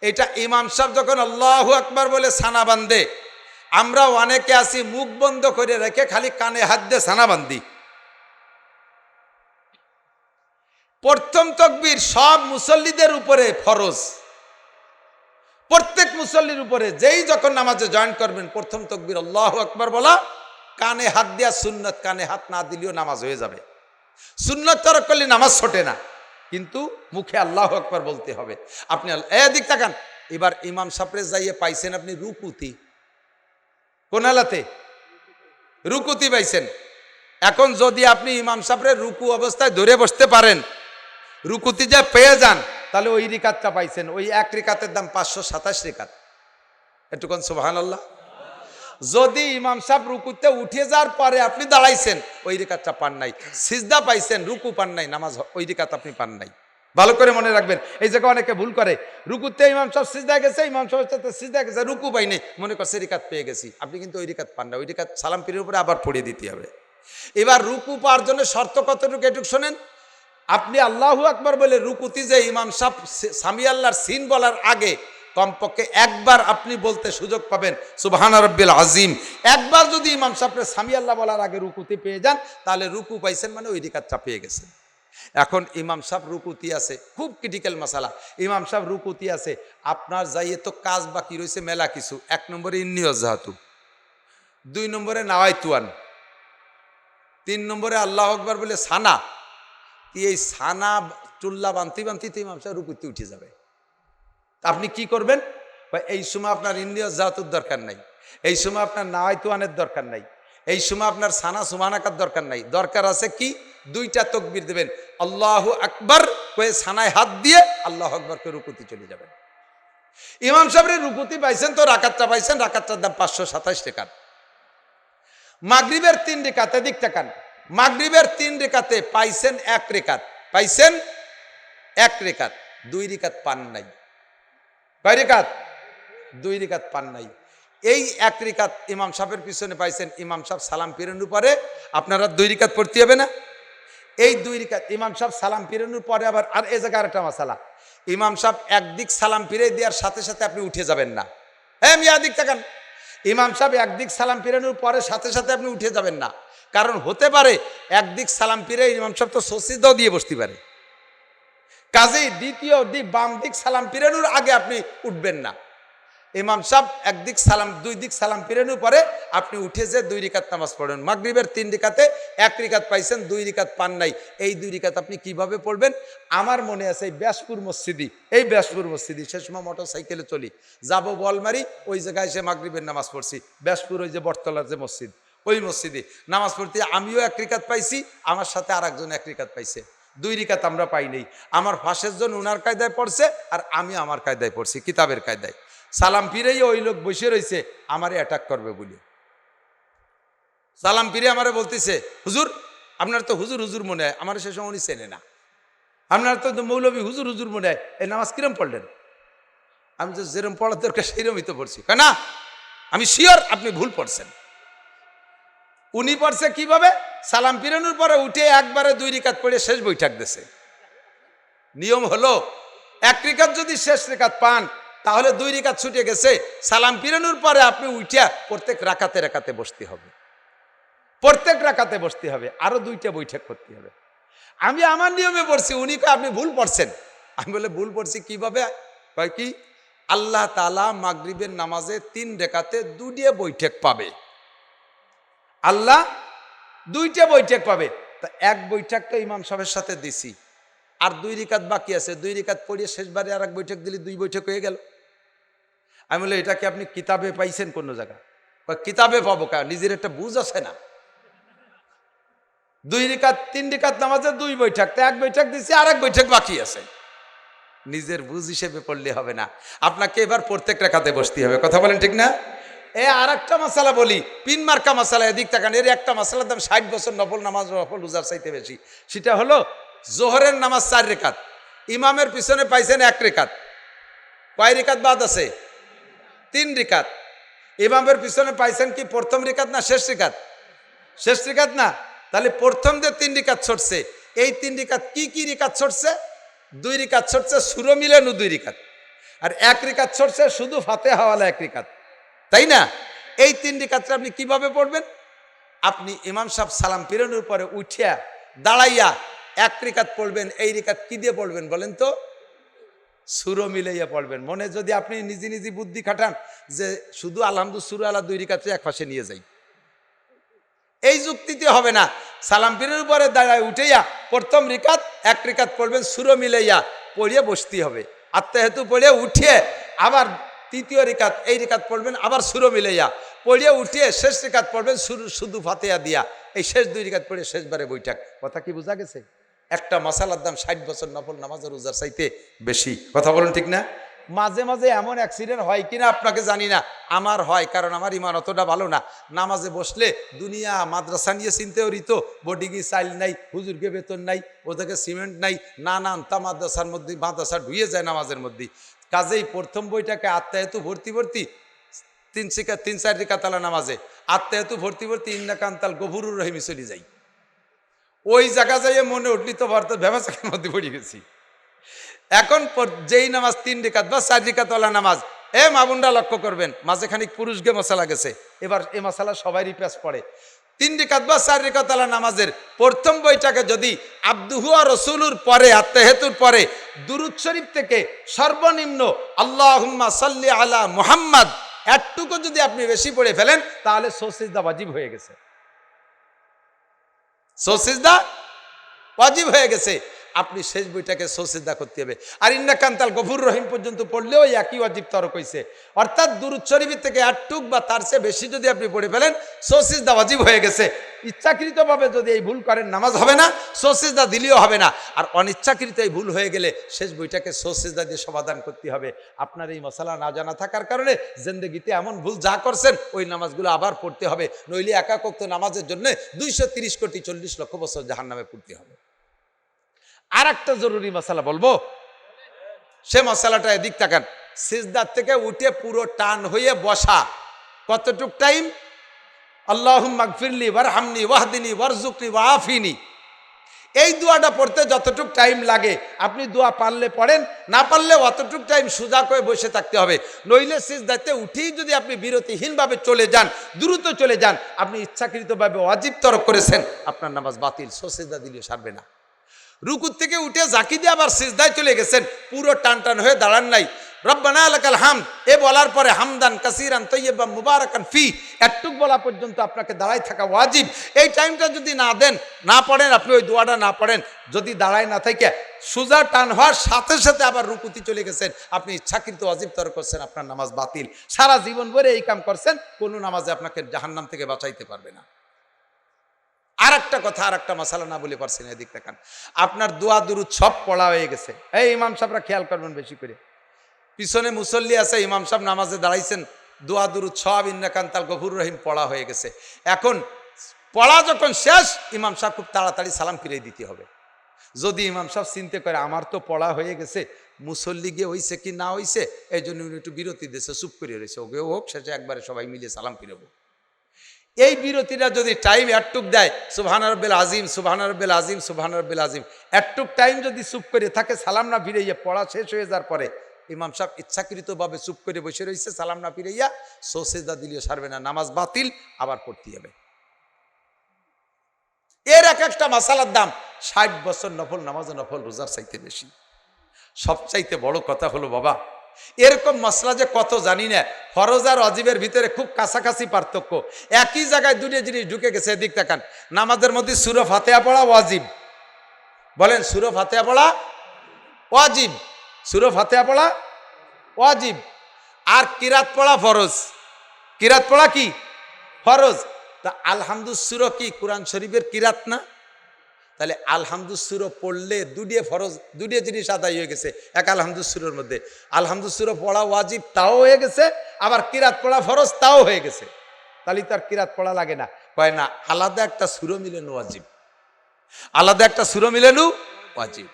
এটা ইমাম সাহেব যখন আল্লাহু আকবার বলে সানা বান্ধে, আমরা অনেকে আছি মুখ বন্ধ করে রেখে খালি কানে হাত দিয়ে সানা বান্ধি। প্রথম তাকবীর সব মুসল্লিদের উপরে ফরজ, প্রত্যেক মুসল্লির উপরে। যেই যখন নামাজে জয়েন করবেন, প্রথম তাকবীর আল্লাহু আকবার বলা, কানে হাত দেয়া সুন্নত, কানে হাত না দিলেও নামাজ হয়ে যাবে। সুন্নত তরক করলে নামাজ ছোটে না, কিন্তু মুখে আল্লাহু আকবার বলতে হবে। আপনি এদিক তাকান। এবার ইমাম সাহেবরে যাইয়ে পাইছেন আপনি রুকুতি, কোন হালাতে? রুকুতি পাইছেন। এখন যদি আপনি ইমাম সাহেবের রুকু অবস্থায় ধরে বসতে পারেন, রুকুতি যা পেয়ে যান, তাহলে ওই রিকাতটা পাইছেন। ওই 1 রিকাতের দাম 527 রিকাত। একটু কোন সুবহানাল্লাহ। যদি ইমাম সাহেব রুকুতে উঠে যাওয়ার পরে আপনি দাঁড়াইছেন, ওই রেখাতটা পান নাই। সিজদা পাইছেন, রুকু পান নাই, নামাজ ওই রেখাত আপনি পান নাই। ভালো করে মনে রাখবেন, এই জায়গায় অনেকে ভুল করে। রুকুতে ইমাম সাহেব সিজদা গেছে, ইমাম সাহেব সিজদা গেছে, রুকু পাই নাই, মনে করছে রেখাত পেয়ে গেছি। আপনি কিন্তু ওই রেখাত পান না, ওই রেখাত সালাম পীরের উপরে আবার পড়িয়ে দিতে হবে। এবার রুকু পাওয়ার জন্য শর্ত কতটুকু এটুকু শোনেন। আপনি আল্লাহু আকবার বলে রুকুতি যে ইমাম সাহেব সামি আল্লাহর সিন বলার আগে কমপক্ষে একবার আপনি বলতে সুযোগ পাবেন সুবহান রাব্বিল আজিম। একবার যদি ইমাম সাহেবের সামি আল্লাহ বলার আগে রুকুতি পেয়ে যান, তাহলে রুকু পাইছেন মানে ওই রিকাতটা পেয়ে গেছেন। এখন ইমাম সাহেব রুকুতি আছে, খুব ক্রিটিক্যাল মাসালা। ইমাম সাহেব রুকুতি আছে, আপনার যাইয়ে তো কাজ বাকি রয়েছে মেলা কিছু। 1 নম্বরে ইন্নিয়জাহাতু, 2 নম্বরে নাওয়াইতুয়ান, 3 নম্বরে আল্লাহ আকবার বলে সানা। এই সানা চুল্লা বান্তি বান্তিতে ইমাম সাহেব রুকুতে উঠে যাবে। আপনি কি করবেন? এই সময় আপনার ইন্ডিয়া জাতুর দরকার নাই, এই সময় আপনার নাওয়াইতুয়ানের দরকার নাই, এই সময় আপনার সানা সুবহানাকার দরকার নাই। দরকার আছে কি? 2টা তাকবীর দেবেন, আল্লাহু আকবার কয়ে সানায় হাত দিয়ে আল্লাহু আকবার করে রুকুতে চলে যাবেন। ইমাম সাহেবের রুকুতি পাইছেন তো রাকাতটা পাইছেন, রাকাতটার দাম 527 টাকা। মাগরিবের 3 রেকাত, এদিক তাকান, মাগরিবের 3 রেকাতে পাইছেন 1 রেকাত, পাইছেন 1 রেকাত, 2 রেকাত পান নাই। কয় রেকাত? 2 রেকাত পান নাই। এই 1 রেকাত ইমাম সাহেবের পিছনে পাইছেন, ইমাম সাহেব সালাম ফিরানোর পরে আপনারা 2 রেকাত পড়তে হবে না? এই 2 রেকাত ইমাম সাহেব সালাম ফিরানোর পরে আবার আর এই জায়গায় আরেকটা মাসালা, ইমাম সাহেব একদিক সালাম ফিরে দেওয়ার সাথে সাথে আপনি উঠে যাবেন না। হ্যাঁ মিয়া দিক তাকান, ইমাম সাহেব একদিক সালাম ফিরানোর পরে সাথে সাথে আপনি উঠে যাবেন না। কারণ হতে পারে একদিক সালাম ফিরে ইমাম সাহেব তো সসিদাও দিয়ে বসতে পারে, কাজেই দ্বিতীয় দিক বাম দিক সালাম ফিরানোর আগে আপনি উঠবেন না। ইমাম সাহেব একদিক সালাম 2 দিক সালাম ফিরানোর পরে আপনি উঠে যে 2 রেকাত নামাজ পড়েন। মাগরিবের 3 রেকাতে 1 রেকাত পাইছেন, 2 রেকাত পান নাই। এই 2 রেকাত আপনি কিভাবে পড়বেন? আমার মনে আছে এই ব্যাসপুর মসজিদি, এই ব্যাসপুর মসজিদি সে সময় মোটরসাইকেলে চলি, যাব বলমারি, ওই জায়গায় এসে মাগরিবের নামাজ পড়ছি। ব্যাসপুর ওই যে বটতলার যে মসজিদ, ওই মসজিদে নামাজ পড়তে আমিও 1 রেকাত পাইছি, আমার সাথে আরেকজন 1 রেকাত পাইছে। 2 রেকাত আমরা পাই নাই। আমার পাশের জন ওনার কায়দায় পড়ছে আর আমি আমার কায়দায় পড়ছি, কিতাবের কায়দায়। সালাম ফিরেই ওই লোক বসে রয়েছে আমারে অ্যাটাক করবে বলে। সালাম ফিরে আমারে বলতেছে, হুজুর আপনার তো হুজুর হুজুর মনে হয়। আমার সে সময় উনি চেনে না। আপনার তো মৌলবী হুজুর হুজুর মনে হয়, এই নামাজ কিরম পড়লেন? আমি তো যেরকম পড়ার দরকার সেইরকমই তো পড়ছি। না, আমি শিওর আপনি ভুল পড়ছেন। উনি পড়ছে কিভাবে? সালাম ফিরানোর পরে উঠে একবারে 2 রেকাত পড়ে শেষ বৈঠক দিয়েছে। নিয়ম হলো 1 রেকাত যদি শেষ রেকাত পান তাহলে 2 রেকাত ছুটে গেছে। সালাম ফিরানোর পরে আপনি উঠিয়া প্রত্যেক রাকাতে রাকাতে বসতে হবে, প্রত্যেক রাকাতে বসতে হবে, আরো 2টা বৈঠক করতে হবে। আমি আমার নিয়মে পড়ছি, উনি কয় আপনি ভুল পড়ছেন। আমি বলে ভুল পড়ছি কিভাবে? কয় কি? আল্লাহ তাআলা মাগরিবের নামাজে 3 রেকাতে 2টা বৈঠক পাবে, আল্লাহ 2টা বৈঠক পাবে। তা 1 বৈঠক তো ইমাম সাহেবের সাথে দিছি, আর 2 রেকাত বাকি আছে, 2 রেকাত পড়িয়ে শেষবারে আর 1 বৈঠক দিলে 2 বৈঠক হয়ে গেল। আমি বলি এটা কি আপনি কিতাবে পাইছেন কোন জায়গায়? কিতাবে পাবো কা, নিজের একটা বুঝ আছে না। 2 রেকাত 3 রেকাত নামাজে 2 বৈঠক, তো 1 বৈঠক দিছি আর 1 বৈঠক বাকি আছে। নিজের বুঝ হিসেবে পড়লে হবে না, আপনাকে এবার প্রত্যেক রাকাতে বসতে হবে। কথা বলেন ঠিক না? আর একটা মশালা বলি, পিন মার্কা মশালা, এদিক তাকান। এর একটা মশালার দাম 60 বছর নফল নামাজ নফল রোজার চাইতে বেশি। সেটা হলো জোহরের নামাজ 4 রেকাত, ইমামের পিছনে পাইছেন 1 রেকাত। কয় রেকাত বাদ আছে? 3 রেকাত। ইমামের পিছনে পাইছেন কি প্রথম রেকাত না শেষ রেকাত? শেষ রেকাত না? তাহলে প্রথম যে 3 রেকাত ছড়ছে, এই 3 রেকাত কি কি রেকাত ছড়ছে? 2 রেকাত ছড়ছে সুরো মিলানো 2 রেকাত, আর 1 রেকাত ছড়ছে শুধু ফাতিহাওয়ালা 1 রেকাত, তাই না? এই 3 রেকাতটা আপনি কিভাবে পড়বেন? আপনি ইমাম সাহেব সালাম ফিরানোর পরে উঠিয়া দাঁড়াইয়া 1 রেকাত পড়বেন। এই রেকাত কি দিয়ে পড়বেন বলেন তো? সুরো মিলাইয়া পড়বেন। মনে যদি আপনি নিজে নিজে বুদ্ধি খাটান যে শুধু আলহামদুলিল্লাহ সুরা আলা 2 রেকাত এক পাশে নিয়ে যাই, এই যুক্তিতে হবে না। সালাম ফিরানোর পরে দাঁড়ায় উঠাইয়া প্রথম রেকাত 1 রেকাত পড়বেন, সুরো মিলাইয়া পড়িয়ে বসতে হবে। আত্মাহেতু পড়িয়ে উঠিয়ে আবার তৃতীয় রেকাত, এই রেকাত পড়বেন, আবার সুরো মিলাইয়া পড়িয়ে উঠিয়ে শেষ রেকাত পড়বেন শুধু ফাতিহা দিয়া। এই শেষ 2 রেকাত পড়ে শেষবারে বৈঠক। কথা কি বোঝা গেছে? একটা মাসালার দাম 60 বছর নফল নামাজের রোজার চাইতে বেশি। কথা বলেন ঠিক না? মাঝে মাঝে এমন অ্যাক্সিডেন্ট হয় কিনা আপনাকে জানি না, আমার হয়, কারণ আমার ইমান অতটা ভালো না। নামাজে বসলে দুনিয়া মাদ্রাসা নিয়ে চিনতেও রিত, বোর্ডিংয়ে চাইল নাই, হুজুরকে বেতন নাই, ওদেরকে সিমেন্ট নাই, নানানটা মাদ্রাসার মধ্যে মাদ্রাসা ঢুয়ে যায় নামাজের মধ্যে। কাজেই প্রথম বইটাকে আত্মায়তু ভর্তি ভর্তি তিন চার রিকাতালা নামাজে আত্মায়তু ভর্তি ভর্তি ইন্নাকান্তাল গফুরুর রহিমি চলে যাই। ওই জায়গা যাইয়ে মনে উঠলি তো ভারত ব্যবসাকের মধ্যে পড়ে গেছি। এখন যেই নামাজ 3 রিকাত বা 4 রিকাতওয়ালা নামাজ, মামুনরা লক্ষ্য করবেন মাঝে খানিক পুরুষকে মশালা গেছে, এবার এই মশালা সবারই পেশ পড়ে। 3 রিকাত বা 4 রিকাতওয়ালা নামাজের প্রথম বইটাকে যদি আব্দুহু ওয়া রাসূলুর পরে আত্তাহিয়াতুর পরে দুরূদ শরীফ থেকে সর্বনিম্ন আল্লাহুম্মা সাল্লি আলা মুহাম্মদ এতটুকু যদি আপনি বেশি পড়ে ফেলেন, তাহলে সুজদা ওয়াজিব হয়ে গেছে। সুজদা ওয়াজিব হয়ে গেছে। আপনি শেষ বইটাকে সুজদা করতে হবে। আর ইন্নাকান্তাল গফুর রহিম পর্যন্ত পড়লেও একই ওয়াজিব তরক হইছে। অর্থাৎ দুরূদ শরীফ থেকে আটটুক বা তার চেয়ে বেশি যদি আপনি পড়ে ফেলেন, সুজদা ওয়াজিব হয়ে গেছে। ইচ্ছাকৃতভাবে যদি এই ভুল করেন নামাজ হবে না, সুজদা দিলেও হবে না। আর অনিচ্ছাকৃত এই ভুল হয়ে গেলে শেষ বইটাকে সুজদা দিয়ে সমাধান করতে হবে। আপনার এই মশালা না জানা থাকার কারণে জিন্দেগিতে এমন ভুল যা করছেন ওই নামাজগুলো আবার পড়তে হবে, নইলে একাক ওয়াক্ত নামাজের জন্য 230 কোটি 40 লক্ষ বছর জাহান্নামে পড়তে হবে। আর একটা জরুরি মশালা বলবো, সে মশালাটা এদিক তাকান। সিজদার থেকে উঠে পুরো টান হয়ে বসা কতটুক টাইম? আল্লাহুম্মা গফিরলি ওয়ারহামনি ওয়াহদিনি ওয়ারজুকনি ওয়াআফিনি, এই দোয়াটা পড়তে যতটুক টাইম লাগে আপনি দোয়া পারলে পড়েন, না পারলে অতটুক টাইম সোজা করে বসে থাকতে হবে। নইলে সিজদাতে উঠেই যদি আপনি বিরতিহীনভাবে চলে যান, দ্রুত চলে যান, আপনি ইচ্ছাকৃতভাবে ওয়াজিব তরক করেছেন, আপনার নামাজ বাতিল, সিজদা দিলেও সারবে না। রুকুর থেকে উঠে জাকি দিয়ে আবার সিজদায় চলে গেছেন, পুরো টান টান হয়ে দাঁড়ান নাই। রব্বানা লাকাল হামদ এ বলার পরে হামদান কাসীরান তাইয়্যিবান মুবারাকান ফি এতটুক বলা পর্যন্ত আপনাকে দাঁড়ায় থাকা ওয়াজিব। এই টাইমটা যদি না দেন, না পড়েন, আপনি ওই দোয়াটা না পড়েন, যদি দাঁড়ায় না থাকে সোজা টান হওয়ার সাথে সাথে আবার রুকুতে চলে গেছেন, আপনি ইচ্ছাকৃত ওয়াজিব তরক করছেন, আপনার নামাজ বাতিল। সারা জীবন ভরে এই কাম করছেন, কোনো নামাজে আপনাকে জাহান্নাম থেকে বাঁচাইতে পারবে না। আর একটা কথা, আর একটা মশালা না বলে পারছি না, এদিক তাকান। আপনার দোয়া দুরূদ সব পড়া হয়ে গেছে। এই ইমাম সাহেবরা খেয়াল করবেন বেশি করে, পিছনে মুসল্লি আছে, ইমাম সাহেব নামাজে দাঁড়াইছেন, দোয়া দুরূদ সব ইন্নাকান্তাল গফুর রহিম পড়া হয়ে গেছে। এখন পড়া যখন শেষ, ইমাম সাহেব খুব তাড়াতাড়ি সালাম ফিরিয়ে দিতে হবে। যদি ইমাম সাহেব চিন্তা করে আমার তো পড়া হয়ে গেছে, মুসল্লি গিয়ে হইছে কি না হইছে, এই জন্য উনি একটু বিরতি দিয়েছে, চুপ করে রয়েছে, ওকে হোক, শেষে একবারে সবাই মিলে সালাম ফিরবো। এই বিরতিটা যদি টাইম এটুক দেয়, সুবহান রাব্বিল আযীম সুবহান রাব্বিল আযীম সুবহান রাব্বিল আযীম, এটুক টাইম যদি চুপ করে থাকে, সালাম না ফিরাইয়া পড়া শেষ হয়ে যাওয়ার পরে ইমাম সাহেব ইচ্ছাকৃতভাবে চুপ করে বসে রয়েছে, সালাম না ফিরাইয়া, সিজদা দিলেও সারবে না, নামাজ বাতিল, আবার পড়তে হবে। এর এক একটা মাসালার দাম 60 বছর নফল নামাজ ও নফল রোজার চাইতে বেশি। সবচাইতে বড় কথা হলো বাবা, এরকম মশলা যে কত জানি না। ফরজ আর ওয়াজিবের ভিতরে খুব কাছাকাছি পার্থক্য, একই জায়গায় দুটো জিনিস ঢুকে গেছে। এদিক তাকান, নামাজের মধ্যে সূরা ফাতিহা পড়া ওয়াজিব, বলেন সূরা ফাতিহা পড়া ওয়াজিব, সূরা ফাতিহা পড়া ওয়াজিব। আর কিরাত পড়া ফরজ, কিরাত পড়া কি ফরজ। তা আলহামদুস সূরা কি কোরআন শরীফের কিরাত না? তাহলে আলহামদুস সূরা পড়লে দুটিয়ে ফরজ, দুটিয়ে জিনিস আদায় হয়ে গেছে এক আলহামদুস সূরার মধ্যে। আলহামদুস সূরা পড়া ওয়াজিব তাও হয়ে গেছে, আবার কিরাত পড়া ফরজ তাও হয়ে গেছে। তাহলে তার কিরাত পড়া লাগে না, কয় না, আলাদা একটা সূরা মিলানো ওয়াজিব, আলাদা একটা সূরা মিলানো ওয়াজিব।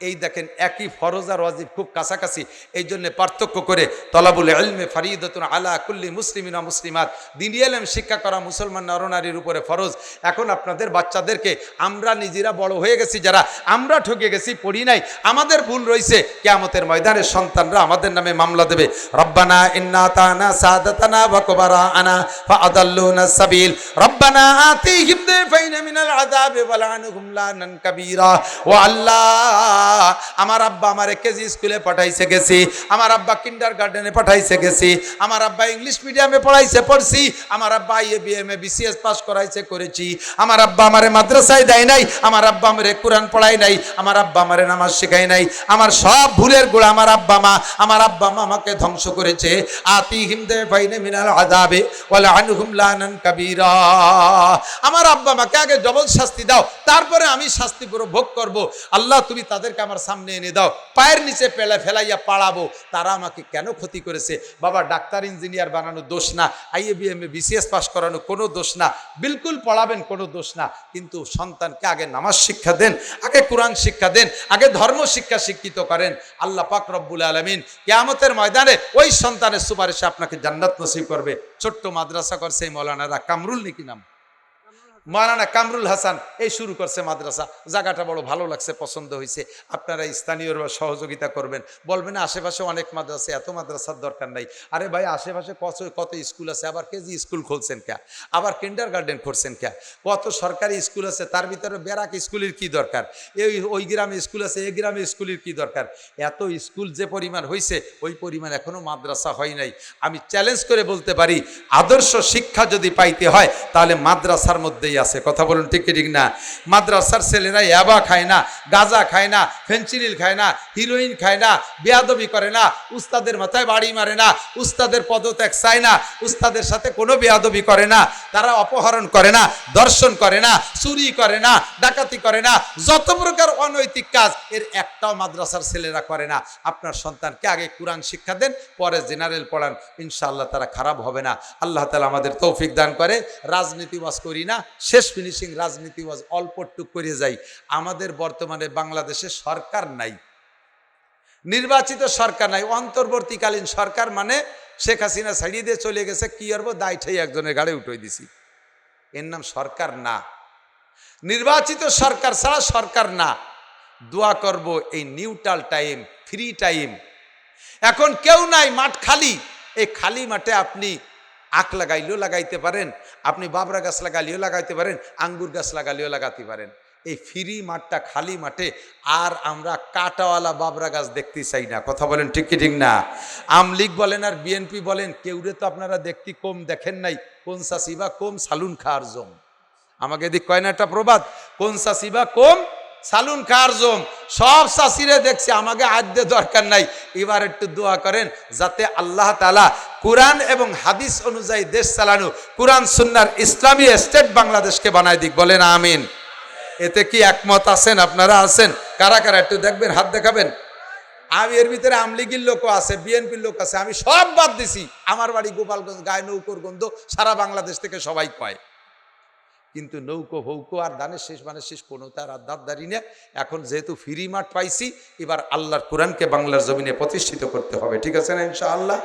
এই দেখেন একই ফরজ আর ওয়াজিব খুব কাছাকাছি, এই জন্য পার্থক্য করে তলাবুল ইলমে ফরিদাতুন আলা কুল্লি মুসলিমিন ওয়া মুসলিমাত, দ্বীনি ইলম শিক্ষা করা মুসলমান নরনারীর উপরে ফরজ। এখন আপনাদের বাচ্চাদেরকে, আমরা নিজেরা বড় হয়ে গেছি যারা, আমরা ঠকে গেছি, পড়ি নাই, আমাদের ভুল রয়েছে, কিয়ামতের ময়দানে সন্তানরা আমাদের নামে মামলা দেবে। রব্বানা ইন্না আতানা সাদাতানা ওয়া কুবারানা ফাআদাল্লুনা সাবিল রব্বানা আতিহিম দিফাইনা মিনাল আযাবি ওয়া লা'নহুম লানান কাবীরা। ও আল্লাহ, আমার আব্বা আমার কেজি স্কুলে পাঠাইছে গেছি, আমার আব্বা কিন্ডারগার্টেনে পাঠাইছে গেছি, আমার আব্বা ইংলিশ মিডিয়ামে পড়াইছে পড়ছি, আমার আব্বা বিএমএ বিসিএস পাস করাইছে করেছি, আমার আব্বা আমারে মাদ্রাসায় দেয় নাই, আমার আব্বা আমারে কোরআন পড়াই নাই, আমার আব্বা আমারে নামাজ শেখায় নাই, আমার সব ভুলের গোড়া আমার আব্বা মা, আমার আব্বা মা আমাকে ধ্বংস করেছে। আতিহিম দিফাইনা মিনাল আযাবি ওয়া লা'নহুম লানান কাবীরা। আমার আব্বা মাকে আগে ডবল শাস্তি দাও, তারপরে আমি শাস্তি পুরো ভোগ করব। আল্লাহ তুমি তাদের বাচ্চাদেরকে আমার সামনে এনে দাও, পায়ের নিচে ফেলাইয়া পাড়াবো, তারা আমাকে কেন ক্ষতি করেছে? বাবা, ডাক্তার ইঞ্জিনিয়ার বানানো দোষ না, IABM BCS পাস করানো কোনো দোষ না, বিলকুল পড়াবেন কোনো দোষ না, কিন্তু সন্তানকে আগে নামাজ শিক্ষা দেন, আগে কোরআন শিক্ষা দেন, আগে ধর্ম শিক্ষা শিক্ষিত করেন। আল্লাহ পাক রব্বুল আলামিন কিয়ামতের ময়দানে ওই সন্তানের সুপারিশে আপনাকে জান্নাত নসিব করবে। ছোট্ট মাদ্রাসা করছে এই মৌলানারা, কামরুল নাকি নাম, মাওলানা কামরুল হাসান, এই শুরু করছে মাদ্রাসা। জায়গাটা বড় ভালো লাগছে, পছন্দ হয়েছে। আপনারা স্থানীয়রা সহযোগিতা করবেন, বলবেন আশেপাশে অনেক মাদ্রাসা, এত মাদ্রাসার দরকার নাই। আরে ভাই, আশেপাশে কত স্কুল আছে, আবার কেজি স্কুল খুলছেন কে, আবার কিন্ডার গার্ডেন করছেন কে, কত সরকারি স্কুল আছে, তার ভিতরে বেরাক স্কুলের কি দরকার, ওই গ্রামে স্কুল আছে, এই গ্রামে স্কুলের কি দরকার? এত স্কুল যে পরিমাণ হয়েছে, ওই পরিমাণ এখনো মাদ্রাসা হয় নাই। আমি চ্যালেঞ্জ করে বলতে পারি, আদর্শ শিক্ষা যদি পাইতে হয় তাহলে মাদ্রাসার মধ্যেই আছে। কথা বলুন ঠিক ঠিক না? মাদ্রাসার ছেলেরা ইয়াবা খায় না, গাঁজা খায় না, ফেন্সিডিল খায় না, হিরোইন খায় না, বেয়াদবি করে না, উস্তাদের মাথায় বাড়ি মারে না, উস্তাদের পদত্যাগ চায় না, উস্তাদের সাথে কোনো বেয়াদবি করে না, তারা অপহরণ করে না, দর্শন করে না, চুরি করে না, ডাকাতি করে না, যত প্রকার অনৈতিক কাজ এর একটাও মাদ্রাসার ছেলেরা করে না। আপনার সন্তানকে আগে কোরআন শিক্ষা দেন, পরে জেনারেল পড়ান, ইনশাআল্লাহ তারা খারাপ হবে না। আল্লাহ তাআলা আমাদের তৌফিক দান করে। রাজনীতি ওয়াজ করি না, শেষ ফিনিশিং রাজনীতি ওয়াজ অল্প টুক করে যাই। আমাদের বর্তমানে বাংলাদেশে সরকার নাই, নির্বাচিত সরকার নাই, অন্তর্বর্তীকালীন সরকার, মানে শেখ হাসিনা ছাড়িয়ে দিয়ে চলে গেছে, কি করবো, দায় ঠাই একজনের গাড়ি উঠে দিছি, এর নাম সরকার না। নির্বাচিত সরকার ছাড়া সরকার না। দোয়া করব এই নিউট্রাল টাইম, ফ্রি টাইম, এখন কেউ নাই, মাঠ খালি, এই খালি মাঠে আপনি আখ লাগাইলেও লাগাইতে পারেন, আপনি বাবরা গাছ লাগাইলেও লাগাইতে পারেন, আঙ্গুর গাছ লাগাইলেও লাগাতে পারেন। এই ফ্রি মাঠটা, খালি মাঠে আর আমরা কাটাওয়ালা বাবরা গাছ দেখতে চাই না। কথা বলেন ঠিক কি ঠিক না? আমলিগ বলেন আর বিএনপি বলেন, কেউরে তো আপনারা দেখতে কম দেখেন নাই, কোন চাষিবা কম সালুন খাওয়ার জম। আমাকে এদিক কয় না একটা প্রবাদ, কোন চাষিবা কম সালুন খাওয়ার জম। সব চাষিরে দেখছি, আমাকে আদ্যে দরকার নাই। এবার একটু দোয়া করেন যাতে আল্লাহ তাআলা কুরআন এবং হাদিস অনুযায়ী দেশ চালানো, কুরআন সুন্নাহর ইসলামী স্টেট বাংলাদেশকে বানায় দিক। বলেন আমিন। এতে কি একমত আছেন? আপনারা আছেন? কারা কারা একটু দেখবেন, হাত দেখাবেন। আমি এর ভিতরে আমলিগির লোকও আছে, বিএনপির লোক আছে, আমি সব বাদ দিছি। আমার বাড়ি গোপালগঞ্জ, গায়ে নৌকোর গন্ধ সারা বাংলাদেশ থেকে সবাই পায়, কিন্তু নৌকো ভৌকো আর দানের শেষ মানে শেষ কোনো তার আর দাঁত দাঁড়ি না। এখন যেহেতু ফ্রি মাঠ পাইছি, এবার আল্লাহর কোরআনকে বাংলার জমিনে প্রতিষ্ঠিত করতে হবে। ঠিক আছে না ইনশাআল্লাহ?